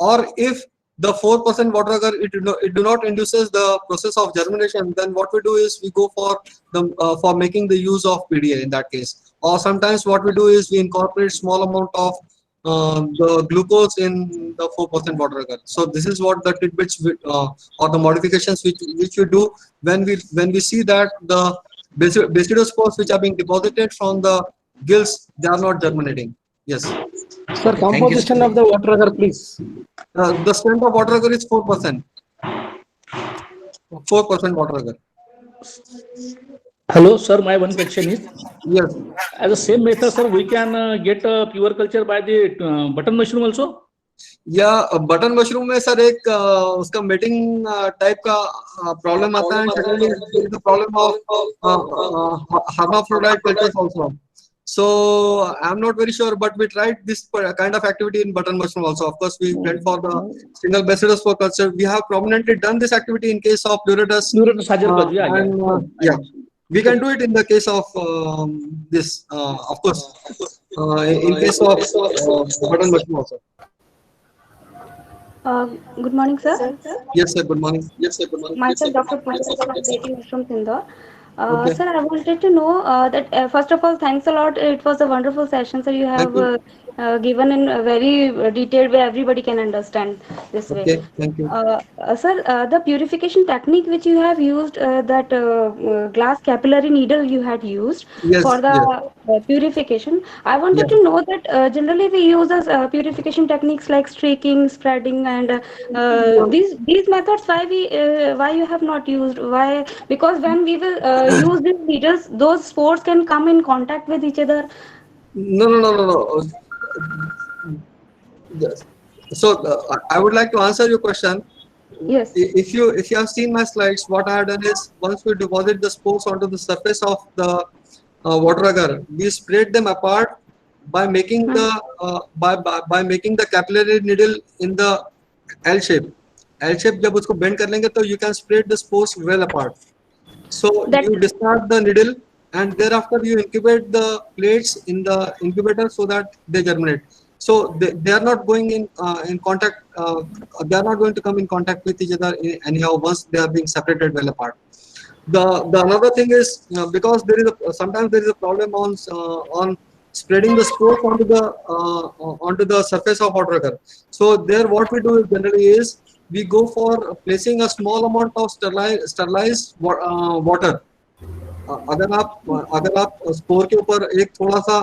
or if the 4% water agar it do not induces the process of germination, then what we do is we go for the for making the use of PDA in that case. Or sometimes what we do is we incorporate small amount of the glucose in the 4% water agar. So this is what the tidbits or the modifications which we do when we see that the basidospores which are being deposited from the gills, they are not germinating. Yes. Sir, composition of the water agar, please. The strength of water agar is 4%. 4% water agar. Hello, sir. My one question is, Yes. as the same method, sir, we can get pure culture by the button mushroom also. या button mushroom में sir एक उसका mating type का problem आता है. Secondly, there is a problem of hermaphrodite cultures also. So I'm not very sure, but we tried this kind of activity in button mushroom also. Of course, we went for the single basidospore culture. We have prominently done this activity in case of Pleurotus. Yeah. We can do it in the case of this, of course, in case of button mushroom also. Good morning, sir. Yes, sir. Good morning. Yes, sir. Good morning. Myself, Dr. Pooja from Beti Mushroom Indore. Okay. Sir, I wanted to know that first of all, thanks a lot. It was a wonderful session, sir. You have given in a very detailed way. Everybody can understand this way. Okay, thank you. Sir, the purification technique which you have used, that glass capillary needle you had used for the purification. I wanted to know that generally we use purification techniques like streaking, spreading, and these methods. Why you have not used? Why? Because when we will use these needles, those spores can come in contact with each other. No. Yes. So I would like to answer your question. Yes. If you have seen my slides, what I have done is once we deposit the spores onto the surface of the water agar, we spread them apart by making the by making the capillary needle in the L shape. L shape जब उसको bend कर लेंगे तो you can spread the spores well apart. So you discard the needle and thereafter you incubate the plates in the incubator so that they germinate. So they are not going in contact. They are not going to come in contact with each other anyhow once they are being separated well apart. The another thing is because there is sometimes there is a problem on spreading the spores onto the surface of water agar. So there what we do generally is we go for placing a small amount of sterilized water. अगर आप spore के ऊपर एक थोड़ा सा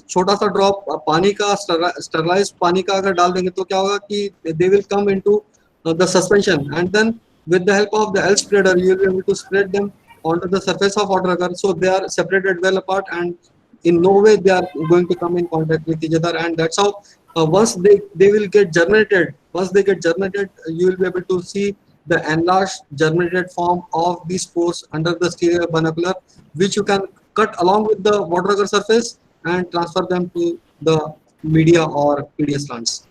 छोटा सा drop पानी का स्टरलाइज्ड पानी का अगर डाल देंगे तो क्या होगा कि they will come into the suspension and then with the help of the L spreader you will be able to spread them onto the surface of water agar. So they are separated well apart and in no way they are going to come in contact with each other, and that's how once they will get germinated. Once they get germinated, you will be able to see the enlarged germinated form of these spores under the stereo binocular, which you can cut along with the water agar surface and transfer them to the media or PDS plants.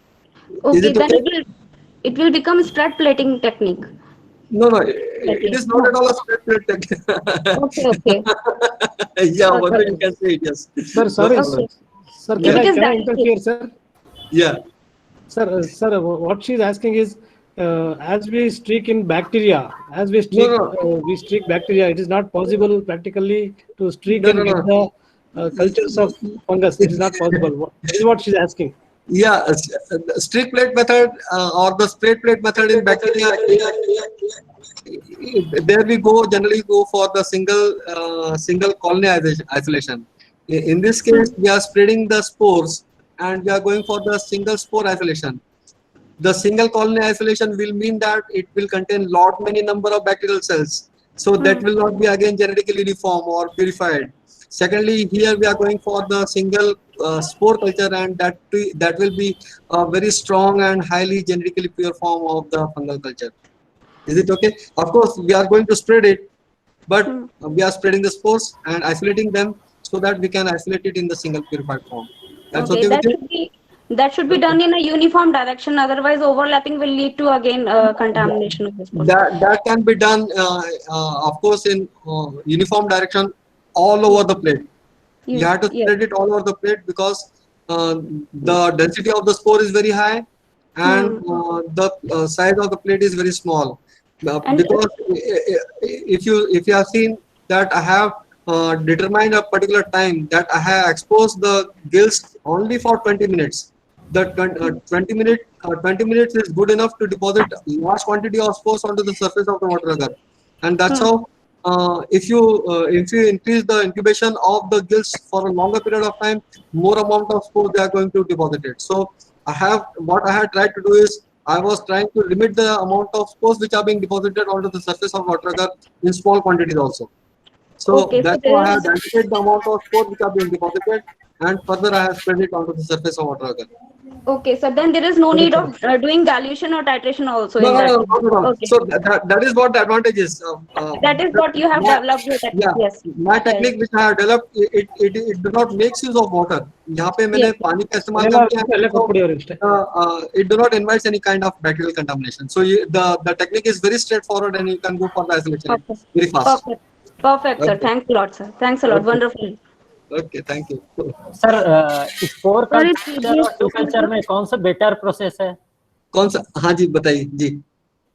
Okay, then it will become spread plating technique. No, it is not at all a spread plate technique. Okay. Yeah, one way you can say it, yes. Sir, sorry. Okay. Sir, can I interfere, sir? Yeah. Sir, what she's asking is, as we streak in bacteria, we streak bacteria, it is not possible practically to streak in the cultures of fungus. It is not possible. This is what she's asking. Yeah, streak plate method or the spread plate method in bacteria. There we generally go for the single colony isolation. In this case, we are spreading the spores and we are going for the single spore isolation. The single colony isolation will mean that it will contain many number of bacterial cells. So that will not be again genetically uniform or purified. Secondly, here we are going for the single spore culture, and that will be a very strong and highly genetically pure form of the fungal culture. Is it okay? Of course, we are going to spread it, but we are spreading the spores and isolating them so that we can isolate it in the single purified form. That's okay with you? That should be done in a uniform direction. Otherwise, overlapping will lead to again contamination of the spores. That can be done, of course, in uniform direction all over the plate. You have to spread it all over the plate because the density of the spore is very high, and the size of the plate is very small. Because if you have seen that I have determined a particular time that I have exposed the gills only for 20 minutes. That 20 minutes is good enough to deposit large quantity of spores onto the surface of the water agar, and that's how. If you increase the incubation of the gills for a longer period of time, more amount of spores they are going to deposit it. So what I had tried to do is I was trying to limit the amount of spores which are being deposited onto the surface of water agar in small quantities also. So that's why I have limited the amount of spores which are being deposited, and further I have spread it onto the surface of water agar. Okay, so then there is no need of doing dilution or titration also. No. Okay. So that is what the advantage is. That is what you have developed your technique. Yeah, Yes. my technique which I have developed, it do not make use of water. यहाँ पे मैंने पानी का इस्तेमाल it do not invite any kind of bacterial contamination. So the technique is very straightforward, and you can go for the isolation very fast. Perfect, sir. Thanks a lot, sir. Thanks a lot. Wonderful. Okay, thank you. Sir spore culture और tissue culture में कौन सा better process है? कौन सा? हाँ जी, बताइए जी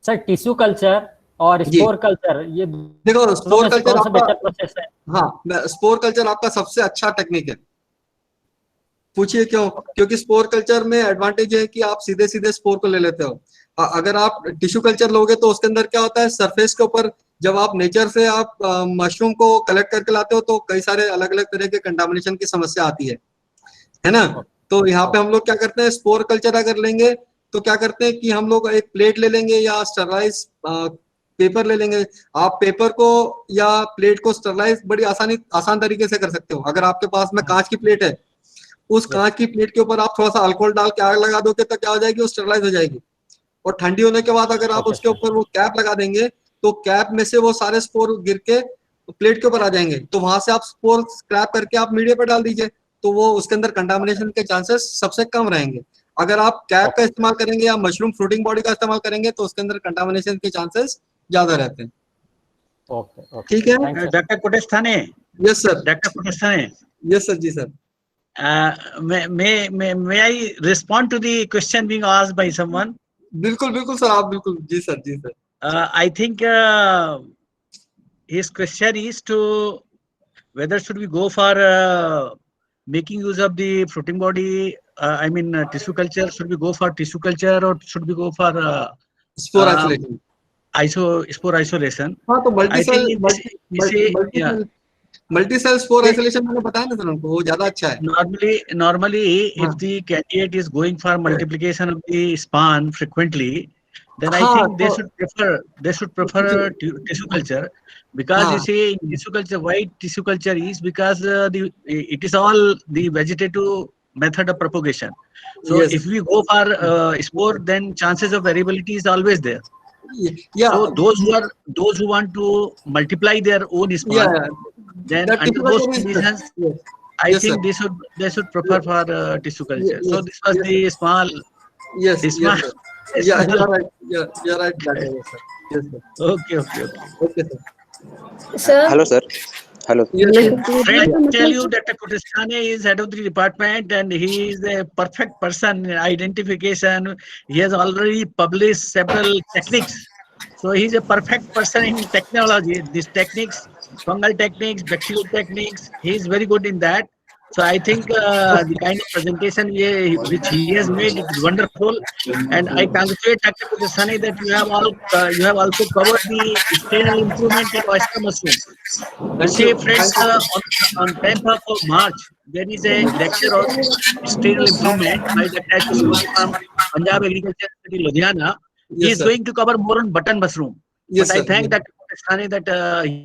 sir. Tissue culture और स्पोर कल्चर, ये देखो स्पोर कल्चर आपका बेटर प्रोसेस है। हाँ, स्पोर कल्चर आपका सबसे अच्छा टेक्निक है। पूछिए क्यों? क्योंकि स्पोर कल्चर में एडवांटेज है कि आप सीधे सीधे स्पोर को ले लेते हो। अगर आप टिश्यू कल्चर लोगे तो उसके अंदर क्या होता है, सरफेस के ऊपर जब आप नेचर से आप मशरूम को कलेक्ट करके लाते हो तो कई सारे अलग अलग तरह के कंटामिनेशन की समस्या आती है ना। तो यहाँ पे हम लोग क्या करते हैं, स्पोर कल्चर अगर लेंगे तो क्या करते हैं कि हम लोग एक प्लेट ले लेंगे या स्टरलाइज पेपर ले लेंगे। आप पेपर को या प्लेट को स्टरलाइज बड़ी आसान तरीके से कर सकते हो। अगर आपके पास में कांच की प्लेट है, उस कांच की प्लेट के ऊपर आप थोड़ा सा अल्कोहल डाल के आग लगा दोगे तो क्या हो जाएगी, वो स्टरलाइज हो जाएगी। और ठंडी होने के बाद अगर आप उसके ऊपर वो कैप लगा देंगे तो कैप में से वो सारे स्पोर गिर के प्लेट के ऊपर आ जाएंगे। तो वहां से आप स्पोर स्क्रैप करके आप मीडिया पर डाल दीजिए, तो वो उसके अंदर कंटामिनेशन के चांसेस सबसे कम रहेंगे। अगर आप कैप का इस्तेमाल करेंगे या मशरूम फ्रूटिंग बॉडी का इस्तेमाल करेंगे तो उसके अंदर कंटामिनेशन के चांसेस ज्यादा रहते हैं। ठीक है doctor Kutesthane? Yes sir. Doctor Kutesthane? Yes sir. जी sir. may I respond to the question being asked by someone? बिल्कुल बिल्कुल सर, आप बिल्कुल। जी सर। जी sir. I think his question is to whether should we go for making use of the fruiting body, I mean tissue culture, should we go for tissue culture or should we go for spore isolation? Spore isolation. हाँ, तो multi cell spore isolation मैंने बताया ना sir उनको, वो ज्यादा अच्छा है। Normally if the candidate is going for multiplication of the span frequently, then I think they should prefer tissue culture, because you see in tissue culture, why tissue culture is because it is all the vegetative method of propagation. So if we go for spore, then chances of variability is always there. So those who want to multiply their own span, then under those conditions, I think they should prefer for tissue culture. So this was the small. Yes. Yeah, you're right. You're right. Yes, sir. Okay, sir. Sir. Hello, sir. Hello. Friends, tell you that Kutestane is head of the department and he is a perfect person in identification. He has already published several techniques. So he is a perfect person in technology. These techniques, fungal techniques, bacterial techniques, he is very good in that. So I think the kind of presentation which he has made is wonderful, and I congratulate Dr. Kutestane that you have also covered the sternal improvement in oyster mushroom. See, friends, on 10th of March there is a lecture on sternal improvement by Dr. from Punjab Agriculture University, Ludhiana. He is going to cover more on button mushroom. But I thank Dr. Kutestane that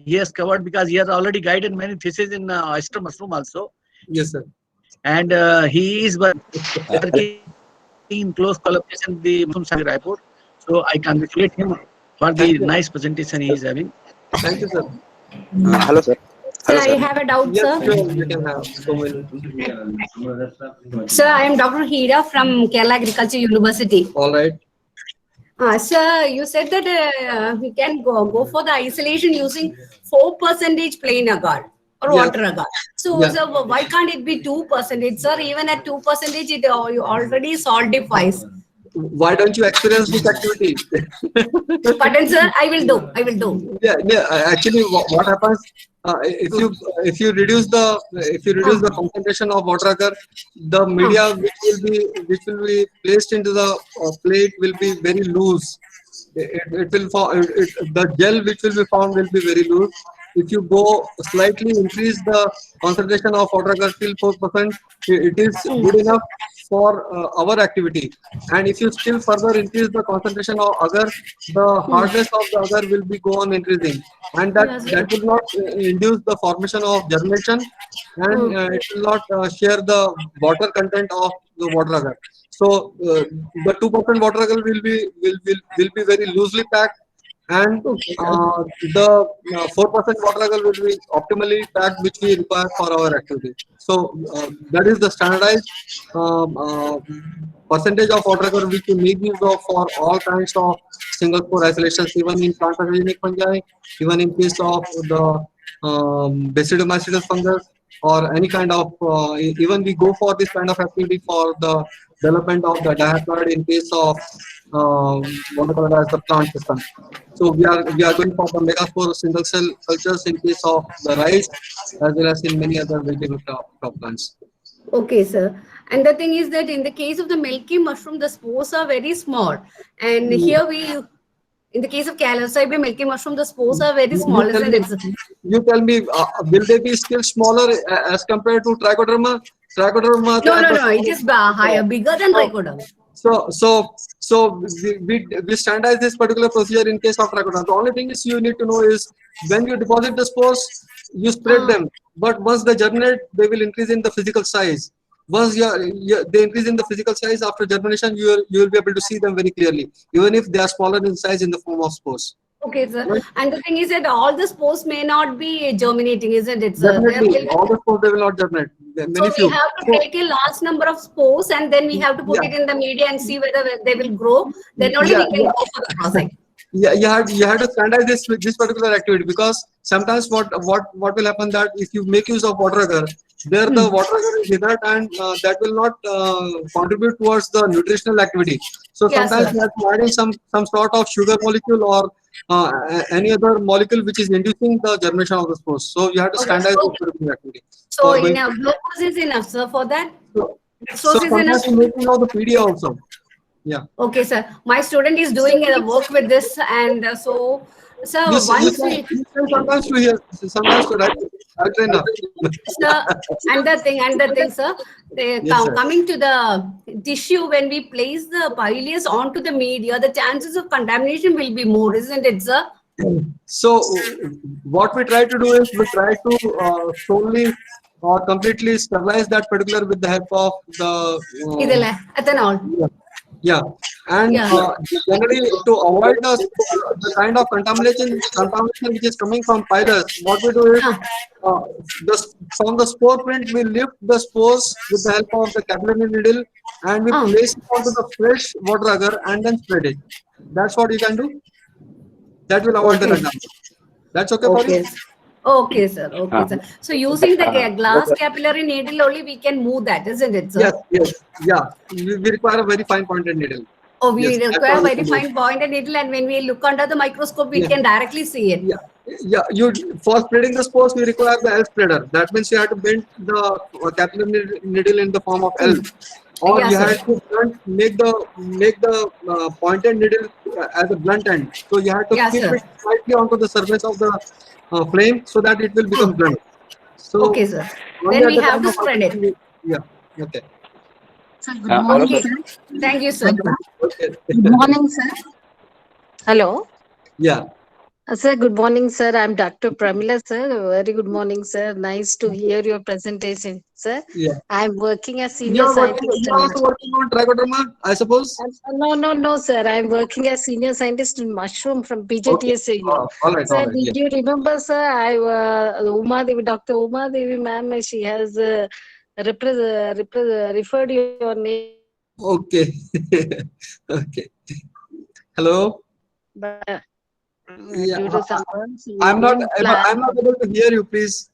he has covered, because he has already guided many theses in oyster mushroom also. Yes, sir. And he is working in close collaboration with the Mushroom Science Raipur. So I congratulate him for the nice presentation he is having. Thank you, sir. Hello, sir. Sir, I have a doubt, sir. Yes, you can have so many. Sir, I am Dr. Hira from Kerala Agriculture University. All right. Sir, you said that we can go for the isolation using 4% plain agar or water agar. So, sir, why can't it be 2%? Sir, even at 2%, it already solidifies. why don't you experience this activity? Pardon, sir. I will do. I will do. Yeah. Actually, what happens if you reduce the concentration of water agar, the media which will be placed into the plate will be very loose. It will the gel which will be found will be very loose. If you go slightly increase the concentration of water agar till 4%, it is good enough for our activity. And if you still further increase the concentration of agar, the hardness of the agar will be go on increasing, and that will not induce the formation of germination, and it will not share the water content of the water agar. So the 2% water agar will be very loosely packed, and the 4% water agar will be optimally packed, which we require for our activity. So that is the standardized percentage of water agar which we make use of for all kinds of single spore isolations, even in plant pathogenic fungi, even in case of the basidiomycetes fungus, or any kind of even we go for this kind of activity for the development of the dihaploid in case of what we call as the plant system. So we are going for the megaspore single cell cultures in case of the rice as well as in many other vegetable crop plants. Okay, sir. And the thing is that in the case of the milky mushroom, the spores are very small. And here in the case of psilocybe milky mushroom, the spores are very small, isn't it? You tell me, will they be still smaller as compared to trichoderma? Trichoderma. No. It is higher, bigger than trichoderma. So we standardize this particular procedure in case of trichoderma. The only thing is you need to know is when you deposit the spores, you spread them. But once they germinate, they will increase in the physical size. Once they increase in the physical size after germination, you will be able to see them very clearly, even if they are smaller in size in the form of spores. Okay, sir. Right. And the thing is that all the spores may not be germinating, isn't it, sir? Definitely, all the spores they will not germinate. So we have to take a large number of spores, and then we have to put it in the media and see whether they will grow. Then only we can go for the crossing. Yeah, you have to standardize this particular activity, because sometimes what will happen that if you make use of water agar, there the water agar is inert, and that will not contribute towards the nutritional activity. So sometimes you have to add in some sort of sugar molecule or any other molecule which is inducing the germination of the spores. So you have to standardize this particular activity. So enough glucose is enough, sir, for that. So is enough. Making of the PDA also. Yeah. Okay, sir. My student is doing work with this, and so sometimes to hear, sometimes to write. Sir, and the thing, sir, coming to the tissue, when we place the pileus onto the media, the chances of contamination will be more, isn't it, sir? So what we try to do is we try to solely or completely sterilize that particular with the help of the ethanol. Yeah, and generally to avoid the kind of contamination which is coming from pilus, what we do is from the spore print we lift the spores with the help of the capillary needle, and we place it onto the fresh water agar and then spread it. That's what you can do. That will avoid the contamination. That's okay for you? Okay, sir. Okay, sir. So using the glass capillary needle only, we can move that, isn't it, sir? Yes. Yeah. We require a very fine pointed needle. Oh, we require a very fine pointed needle, and when we look under the microscope, we can directly see it. Yeah. For spreading the spores, we require the L spreader. That means you have to bend the capillary needle in the form of L. Or you have to make the pointed needle as a blunt end. So you have to keep it slightly onto the surface of the flame so that it will become blunt. So okay, sir. Then we have to spread it. Yeah. Okay. Sir, good morning, okay. Sir. Thank you, sir. Okay. Good morning, sir. Hello. Yeah. Sir, good morning, sir. I'm Dr. Pramila, sir. Very good morning, sir. Nice to hear your presentation, sir. Yeah. I'm working as senior scientist. You're also working on trichoderma, I suppose? No, sir. I'm working as senior scientist in mushroom from PJTSAU. Okay. All right. Sir, did you remember, sir? Dr. Uma Devi ma'am, she has referred your name. Okay. Okay. Hello. But, yeah. I'm not able to hear you, please.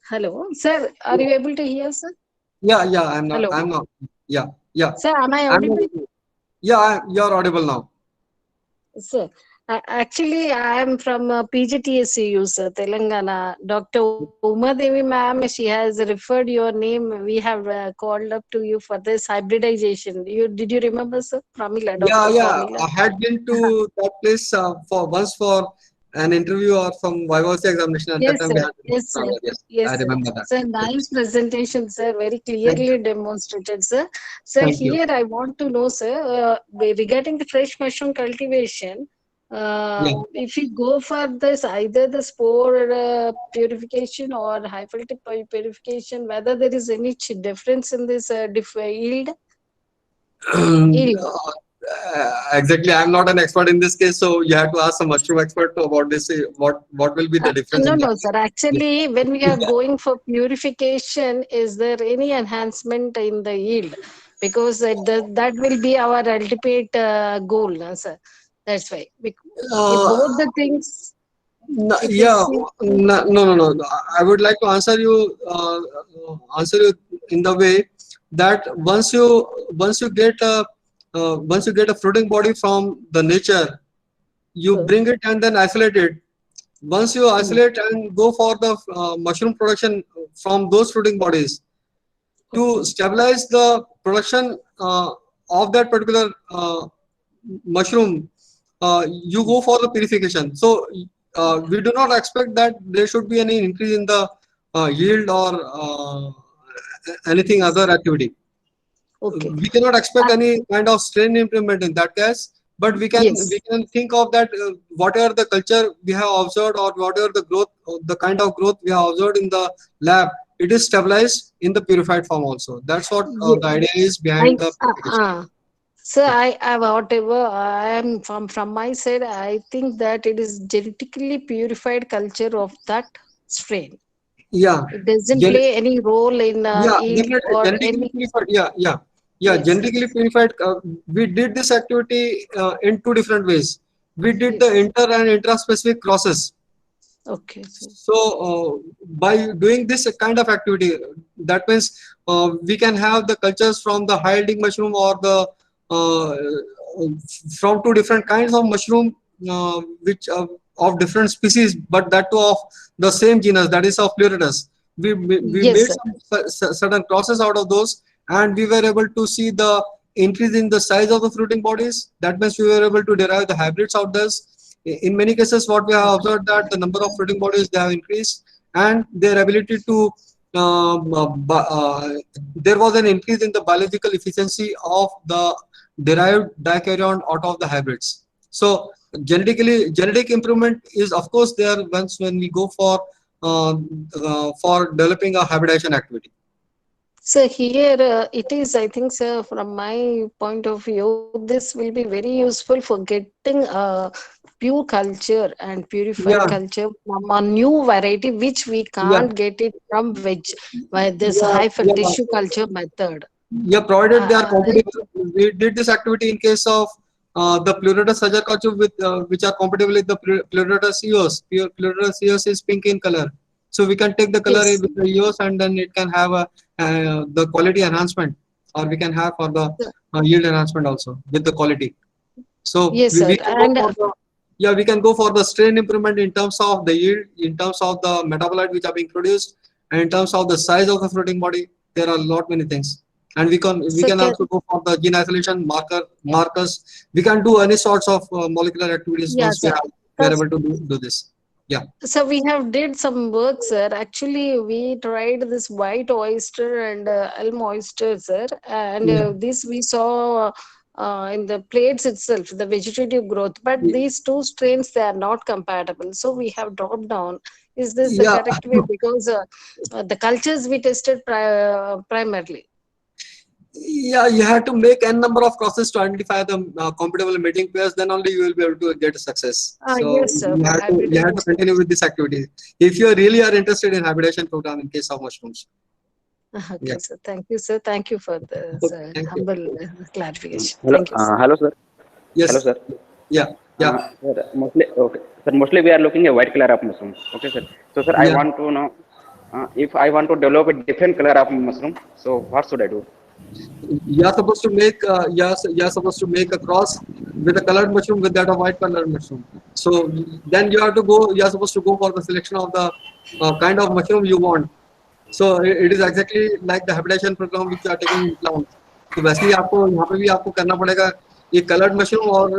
Hello, sir. Are you able to hear, sir? Yeah. I'm not. Hello? I'm not. Yeah. Yeah. Sir, am I audible? Yeah, you're audible now. Sir, actually, I am from PGTSCU, sir, Telangana. Dr. Uma Devi ma'am, she has referred your name. We have called up to you for this hybridization. Did you remember, sir? Pramila, Yeah, Dr. yeah. Pramila. I had been to that place for an interview or some Vivac examination. At Yes, that time, sir. Yes, sir. Yes, Yes, I sir. remember that. Sir, nice presentation, sir. Very clearly demonstrated, sir. Sir, Thank you. here I want to know, sir, regarding the fresh mushroom cultivation, if you go for this, either the spore purification or high fertility purification, whether there is any difference in this yield? Exactly, I'm not an expert in this case, so you have to ask some mushroom expert about this. What will be the difference? No, sir. Actually, when we are going for purification, is there any enhancement in the yield? Because that will be our ultimate goal, sir. That's why. If both the things. No, no. I would like to answer you in the way that once you get a fruiting body from the nature, you bring it and then isolate it. Once you isolate and go for the mushroom production from those fruiting bodies, to stabilize the production of that particular mushroom, you go for the purification. So we do not expect that there should be any increase in the yield or anything other activity. We cannot expect any kind of strain improvement in that case, but we can think of that whatever the culture we have observed or whatever the growth, the kind of growth we have observed in the lab, it is stabilized in the purified form also. That's what the idea is behind the purification. Sir, I am from my side, I think that it is genetically purified culture of that strain. Yeah. It doesn't play any role in yield or genetically any. purified. Genetically purified. We did this activity in two different ways. We did the inter and intra-specific crosses. Okay. So by doing this kind of activity, that means we can have the cultures from the high yielding mushroom or the from two different kinds of mushroom, which of different species, but that too of the same genus, that is of Pleurotus. We made some certain crosses out of those, and we were able to see the increase in the size of the fruiting bodies. That means we were able to derive the hybrids out of this. In many cases, what we have observed that the number of fruiting bodies they have increased, and their ability to there was an increase in the biological efficiency of the derived dikaryon out of the hybrids. So genetic improvement is of course there once when we go for developing a hybridization activity. So here it is, I think, sir, from my point of view, this will be very useful for getting a pure culture and purified culture from a new variety, which we can't get it from veg by this tissue culture method. Yeah, provided they are compatible. We did this activity in case of the Pleurotus sajar with which are compatible with the Pleurotus eos. Pleurotus eos is pink in color, so we can take the color with the eos and then it can have the quality enhancement, or we can have for the yield enhancement also with the quality. So we can go for the strain improvement in terms of the yield, in terms of the metabolite which are being produced, and in terms of the size of the fruiting body. There are a lot many things. And we can also go for the gene isolation markers. We can do any sorts of molecular activities once we are able to do this. Yeah. So we have did some work, sir. Actually, we tried this white oyster and elm oyster, sir. And this we saw in the plates itself, the vegetative growth. But these two strains, they are not compatible. So we have dropped down. Is this the correct way? Because the cultures we tested primarily. Yeah, you have to make n number of crosses to identify the compatible mating pairs. Then only you will be able to get a success. So yes, sir. You have to continue with this activity if you really are interested in hybridization program in case of mushrooms. Okay, sir. Thank you, sir. Thank you for the humble clarification. Hello, Thank you, sir. hello, sir. Yes. Hello, sir. Yeah. Sir, mostly we are looking at white color of mushroom. Okay, sir. So, sir, I want to know if I want to develop a different color of mushroom. So, what should I do? you're supposed to make you're supposed to make a cross with a colored mushroom with that of white colored mushroom. So then you're supposed to go for the selection of the kind of mushroom you want. So it is exactly like the hybridization program which you are taking in plants. तो वैसे ही आपको यहाँ पे भी आपको करना पड़ेगा, ये कलर्ड मशरूम और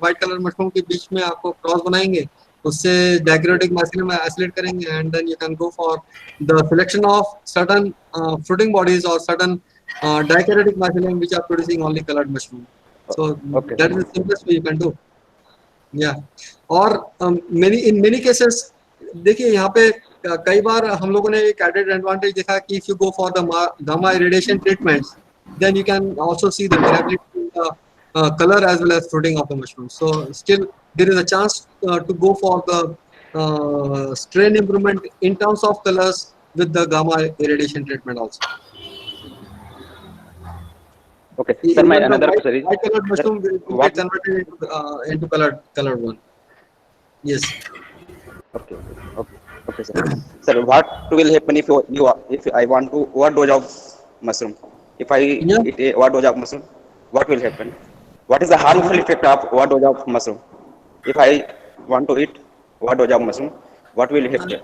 व्हाइट कलर मशरूम के बीच में आपको क्रॉस बनाएंगे, उससे डाइक्रोटिक माइसिलियम आइसोलेट करेंगे, and then you can go for the selection of certain fruiting bodies और certain dichromatic mycelium which are producing only colored mushroom. So that is the simplest way you can do. Yeah. और in many cases देखिए यहाँ पे कई बार हम लोगों ने एक added advantage देखा कि if you go for the gamma irradiation treatments, then you can also see the variability in the color as well as fruiting of the mushroom. So still there is a chance to go for the strain improvement in terms of colors with the gamma irradiation treatment also. Okay, sir. My another question is, white colored mushroom will get converted into colored one. Yes. Okay, sir. Sir, what will happen if I want to overdose of mushroom? If I eat a overdose of mushroom, what will happen? What is the harmful effect of overdose of mushroom? If I want to eat overdose of mushroom, what will happen?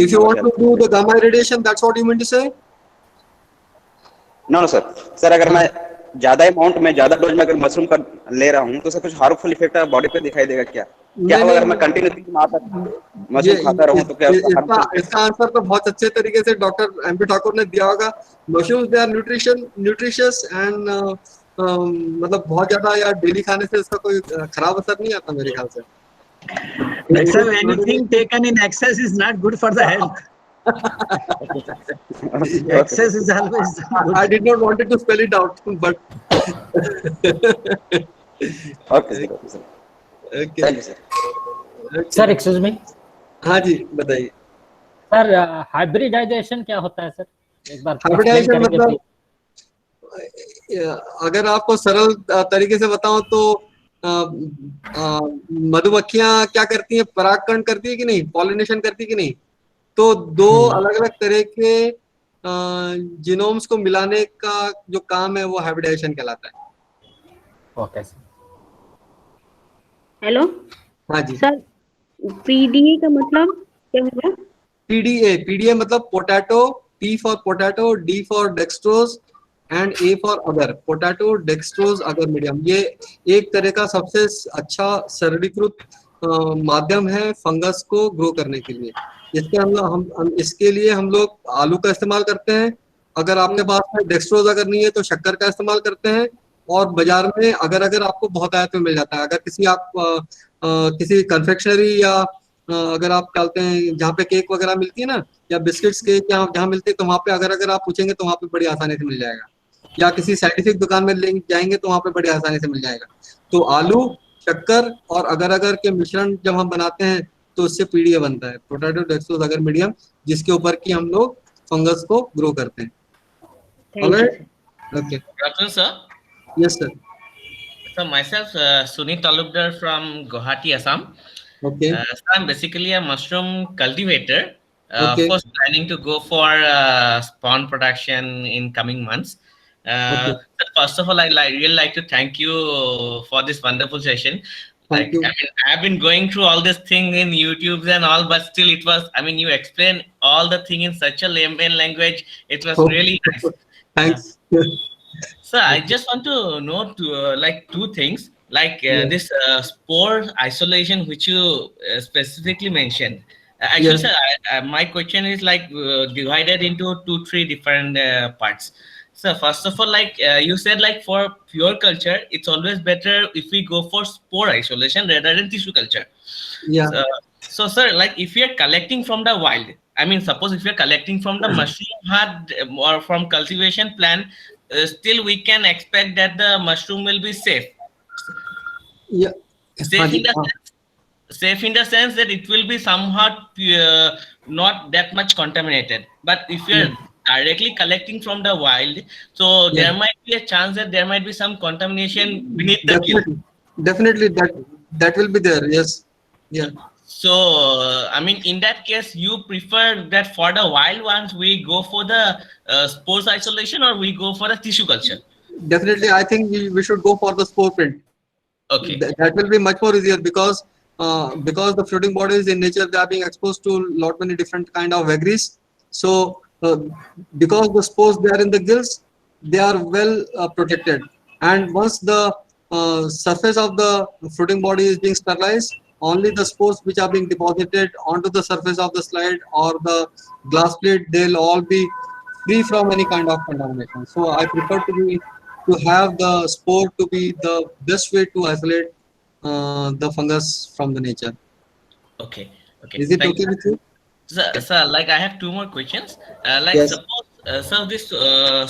If you want to do the gamma irradiation, that's what you mean to say? No, sir. Sir, अगर मैं ज्यादा amount में ज्यादा dose में अगर mushroom का ले रहा हूँ तो सर कुछ हार्मफुल इफेक्ट बॉडी पे दिखाई देगा क्या? क्या अगर मैं कंटिन्यूअसली मशरूम खाता रहूँ तो क्या इसका आंसर तो बहुत अच्छे तरीके से डॉक्टर एमपी ठाकुर ने दिया होगा. Mushrooms they are nutritious and मतलब बहुत ज्यादा या डेली खाने से इसका कोई खराब असर नहीं आता मेरे ख्याल से. So anything taken in excess is not good for the health. Excess is always good. I did not want to spell it out, but okay, sir. Okay. Thank you, sir. Okay. Sir, excuse me. हाँ जी बताइए. Sir hybridisation क्या होता है sir? एक बार hybridisation मतलब अगर आपको सरल तरीके से बताऊं तो मधुमक्खियां क्या करती हैं, परागकण करती है कि नहीं, पॉलिनेशन करती है कि नहीं, तो दो अलग अलग तरह के जीनोम्स को मिलाने का जो काम है वो हाइब्रिडाइजेशन कहलाता है. Okay sir. हेलो. हाँ जी सर, पीडीए का मतलब क्या होगा? पीडीए मतलब potato, P for potato, D for dextrose and A for अगर. पोटैटो डेक्सट्रोज अगर मीडियम, ये एक तरह का सबसे अच्छा सरलीकृत माध्यम है फंगस को ग्रो करने के लिए. इसके लिए हम लोग आलू का इस्तेमाल करते हैं. अगर आपके पास में डेक्सट्रोज अगर नहीं है तो शक्कर का इस्तेमाल करते हैं. और बाजार में अगर आपको बहुत आयत में मिल जाता है. अगर किसी कन्फेक्शनरी या अगर आप डालते हैं जहाँ पे केक वगैरह मिलती है ना, या बिस्किट्स केक जहाँ मिलती है, तो वहाँ पे अगर आप पूछेंगे तो वहाँ पे बड़ी आसानी से मिल जाएगा. या किसी साइंटिफिक दुकान में जाएंगे तो वहाँ पे बड़ी आसानी से मिल जाएगा. तो आलू, शक्कर और अगर के मिश्रण जब हम बनाते हैं तो उससे पीडीए बनता है, पोटैटो डेक्सट्रोज अगर मीडियम, जिसके ऊपर की हम लोग फंगस को ग्रो करते हैं. Okay. Sir. Yes, sir. So myself, Sunit Talukdar from Guwahati, Assam. Okay. So I'm basically a mushroom cultivator. Okay. Of course, planning to go for spawn production in coming months. Okay. So first of all, I really like to thank you for this wonderful session. Thank you. I mean, I've been going through all this thing in YouTube and all, but still it was, I mean, you explain all the thing in such a layman language. It was really nice. Thanks. So I just want to know like two things, like this spore isolation, which you specifically mentioned. Actually, sir, my question is like divided into 2-3 different parts. So first of all, like you said, like for pure culture, it's always better if we go for spore isolation rather than tissue culture. Yeah. So sir, like if you're collecting from the wild, I mean, suppose if you're collecting from the mushroom hut or from cultivation plant, still we can expect that the mushroom will be safe. Yeah. Safe in the sense that it will be somewhat not that much contaminated. But if you're directly collecting from the wild, so there might be a chance that there might be some contamination beneath the gill. Definitely that will be there. Yes. Yeah. So, I mean, in that case, you prefer that for the wild ones, we go for the spores isolation, or we go for the tissue culture? Definitely, I think we should go for the spore print. Okay. That will be much more easier because the floating bodies in nature, they are being exposed to lot many different kind of vagaries. So because the spores they are in the gills, they are well protected. And once the surface of the floating body is being sterilized, only the spores which are being deposited onto the surface of the slide or the glass plate, they'll all be free from any kind of contamination. So I prefer to have the spore to be the best way to isolate the fungus from the nature. Okay. Okay. Is it okay with you? Sir, like I have two more questions. Like Yes. suppose, so this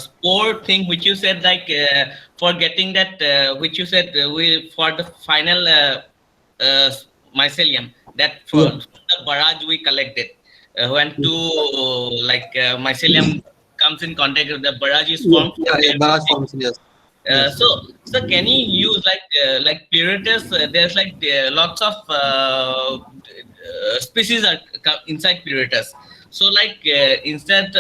spore thing which you said, like for getting that, which you said we for the final mycelium, that for the barrage we collected, when two mycelium comes in contact with the barrage is formed. Yeah, barrage formation, yes. So can you use like Pleuretus? There's like lots of species are inside Pleuretus. So like instead,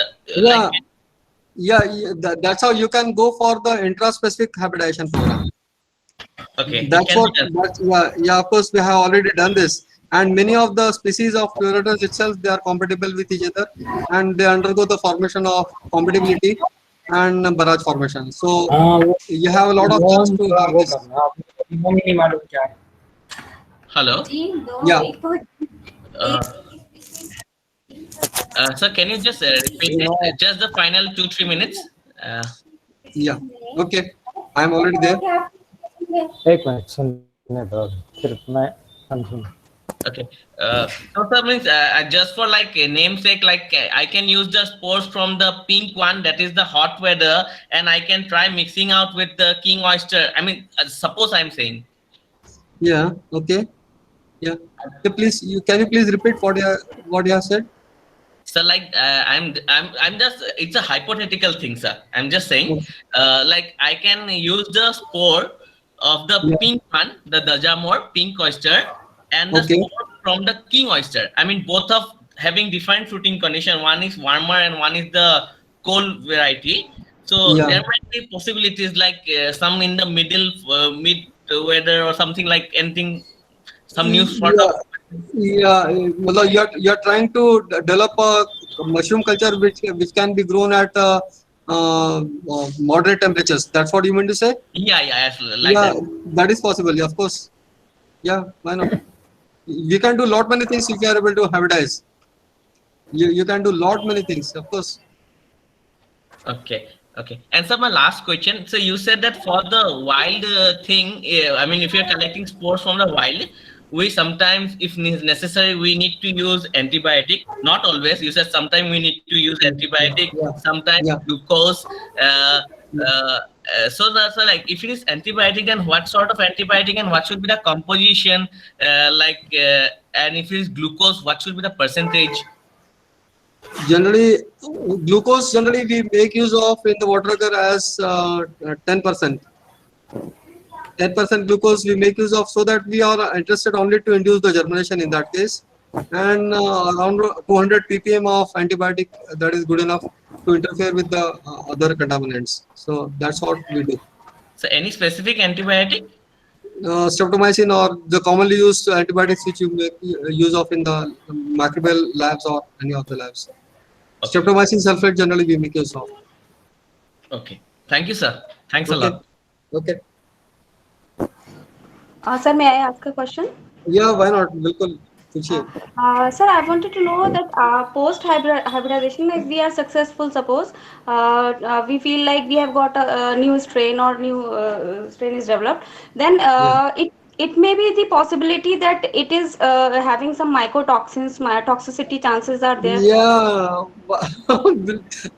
that's how you can go for the intraspecific hybridization program. Okay. That's what. Of course, we have already done this, and many of the species of Pleuretus itself, they are compatible with each other, and they undergo the formation of compatibility and barrage formation. So you have a lot of chance to have this. Hello. Yeah. Sir, can you just repeat it? Just the final 2-3 minutes. Yeah. Okay. I'm already there. Okay. So that means just for like a namesake, like I can use the spores from the pink one, that is the hot weather, and I can try mixing out with the king oyster. I mean, suppose I'm saying. Yeah. Okay. Yeah. Please, can you please repeat what you have said? So like I'm just, it's a hypothetical thing, sir. I'm just saying, like I can use the spore of the pink one, the Dajamor pink oyster, and the spore from the king oyster. I mean, both of having different fruiting condition. One is warmer and one is the cold variety. So there might be possibilities like some in the middle, mid weather or something, like anything, some new sort of. Yeah, you're trying to develop a mushroom culture which can be grown at moderate temperatures. That's what you mean to say? Yeah, absolutely. Like that. That is possible. Yeah, of course. Yeah, why not? You can do lot many things if you are able to hybridize. You can do lot many things, of course. Okay. And so my last question. So you said that for the wild thing, I mean, if you're collecting spores from the wild, we sometimes, if necessary, we need to use antibiotic. Not always. You said sometimes we need to use antibiotic. Sometimes glucose. So that's like, if it is antibiotic, then what sort of antibiotic and what should be the composition? And if it is glucose, what should be the percentage? Generally, glucose we make use of in the water agar as 10%. 10% glucose we make use of, so that we are interested only to induce the germination in that case, and around 200 ppm of antibiotic, that is good enough to interfere with the other contaminants. So that's what we do. So any specific antibiotic? Streptomycin, or the commonly used antibiotics which you make use of in the microbial labs or any of the labs. Streptomycin sulfate generally we make use of. Okay. Thank you, sir. Thanks a lot. Okay. Sir, may I ask a question? Yeah, why not? Bilkul. Sir, I wanted to know that post hybridization, if we are successful, suppose we feel like we have got a new strain or new strain is developed, then it may be the possibility that it is having some mycotoxins, toxicity chances are there. Yeah.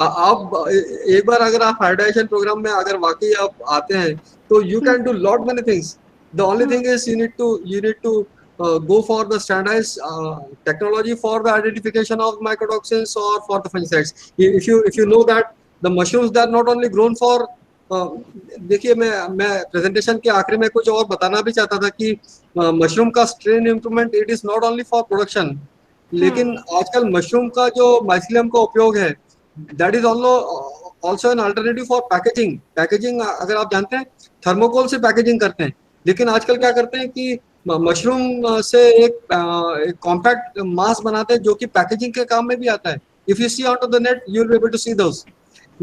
आप एक बार अगर आप hybridization program में अगर वाकई आप आते हैं, तो you can do lot many things. The only thing is you need to go for the standardized technology for the identification of mycotoxins or for the fungicides. If you know that the mushrooms, they are not only grown for देखिए मैं presentation के आखिरी में कुछ और बताना भी चाहता था कि मशरूम का strain improvement it is not only for production, लेकिन आजकल मशरूम का जो माइसिलियम का उपयोग है that is also an alternative for packaging. Packaging अगर आप जानते हैं थर्मोकोल से पैकेजिंग करते हैं, लेकिन आजकल क्या करते हैं कि मशरूम से एक कॉम्पैक्ट मास बनाते हैं जो कि पैकेजिंग के काम में भी आता है। If you see out of the net you will be able to see those.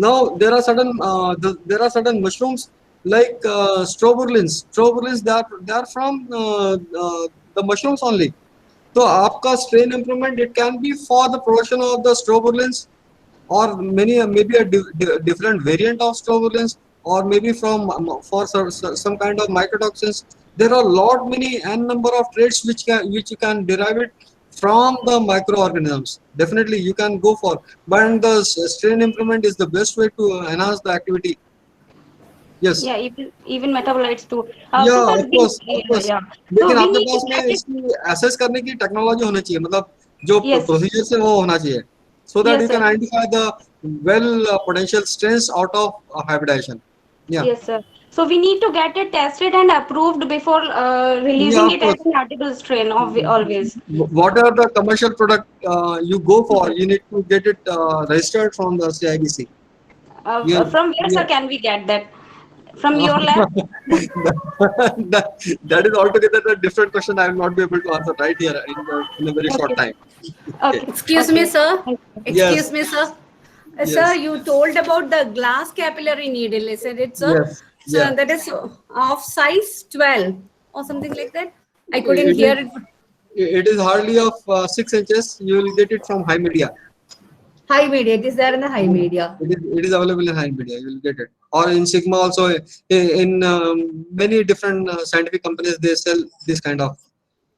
Now there are certain mushrooms like strobilurins. Strobilurins they are from the mushrooms only. So आपका strain improvement it can be for the production of the strobilurins or maybe a different variant of strobilurins or maybe for some kind of mycotoxins. There are many number of traits which you can derive it from the microorganisms. Definitely you can go for, but the strain improvement is the best way to enhance the activity. Yes. Yeah, even metabolites too. Yeah, of course. Yeah. लेकिन आपके पास में इसकी assess करने की technology होनी चाहिए, मतलब जो प्रोसीजर से वो होना चाहिए, so that you can identify the potential strains out of hybridization. Yeah. Yes, sir. So we need to get it tested and approved before releasing it as an article strain always. Whatever the commercial product you go for, you need to get it registered from the CIBC. From where, sir, can we get that? From your lab? that is altogether a different question. I will not be able to answer right here in a very short time. Okay. Excuse me, sir. Excuse me, sir. Yes. Sir, you told about the glass capillary needle, isn't it, sir? Yes. So that is of size 12 or something like that. I couldn't hear it. It is hardly of 6 inches. You will get it from high media. High media. It is there in the high media. It is available in high media. You will get it. Or in Sigma also. In many different scientific companies, they sell this kind of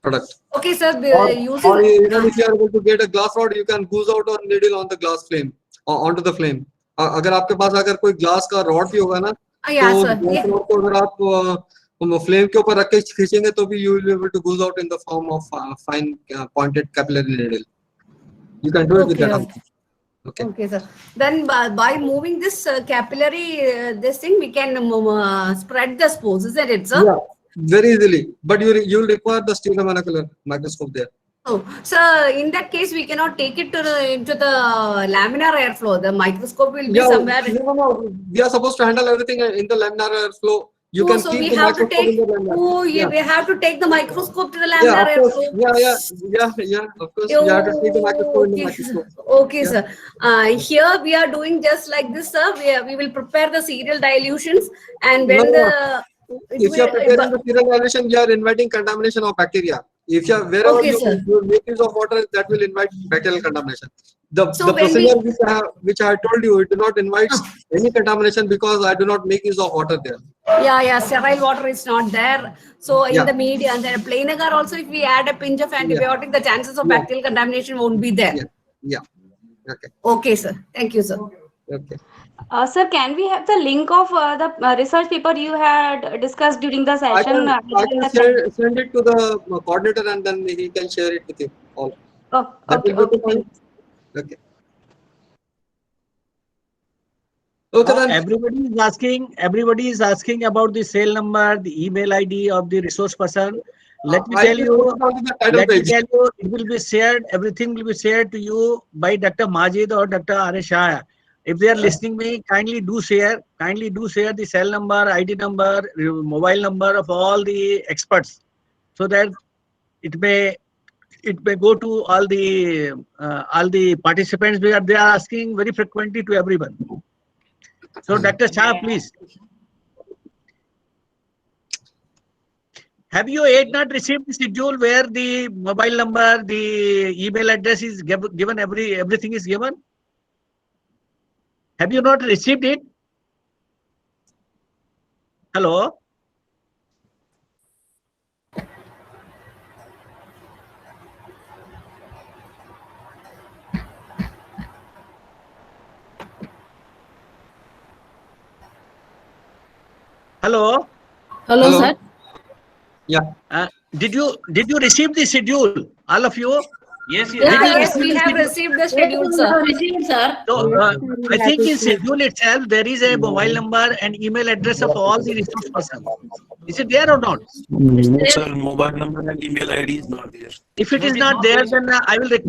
product. Okay, sir. Or even if you are able to get a glass rod, you can goose out a needle on the glass flame or onto the flame. अगर आपके पास अगर कोई glass का rod भी होगा ना, तो अगर आप फ्लेम के ऊपर रख के खींचेंगे तो भी you will be able to goose out in the form of fine pointed capillary needle. You can do it with that. Okay, sir. Then by moving this capillary this thing, we can spread the spores, isn't it, sir? Yeah, very easily. But you will require the stereomonocular microscope there. Oh, so in that case, we cannot take it into the laminar airflow. The microscope will be somewhere. No. We are supposed to handle everything in the laminar airflow. You can so keep we the have to microscope take. in the laminar. Oh, yeah, we have to take the microscope to the laminar airflow. Yeah. Of course, you have to take the microscope in the microscope. Okay, sir. Here we are doing just like this, sir. We will prepare the serial dilutions, and when if you are preparing the serial dilution, you are inviting contamination of bacteria. If you are wherever you make use of water, that will invite bacterial contamination. The procedure which I have told you, it do not invite any contamination because I do not make use of water there. Yeah, sterile water is not there. So in the media and then plain agar also, if we add a pinch of antibiotic, the chances of bacterial contamination won't be there. Yeah. Okay. Okay, sir. Thank you, sir. Okay. Sir, can we have the link of the research paper you had discussed during the session? I can send it to the coordinator and then he can share it with you all. Oh, okay. Okay. Okay, then. Everybody is asking about the cell number, the email ID of the resource person. Let me tell you, it will be shared, everything will be shared to you by Dr. Majid or Dr. Arishaya. If they are listening me, kindly do share the cell number, ID number, mobile number of all the experts, so that it may go to all the participants. They are asking very frequently to everyone. So Dr. Shah, please. Have you yet not received the schedule where the mobile number, the email address is given, everything is given? Have you not received it? Hello? Hello? Hello, sir. Yeah. Did you receive the schedule, all of you? Yes, Yes, we have received the schedule, sir. So I think in schedule itself there is a mobile number and email address of all the resource persons. Is it there or not? No, sir, mobile number and email ID is not there. If it is not there, then I will request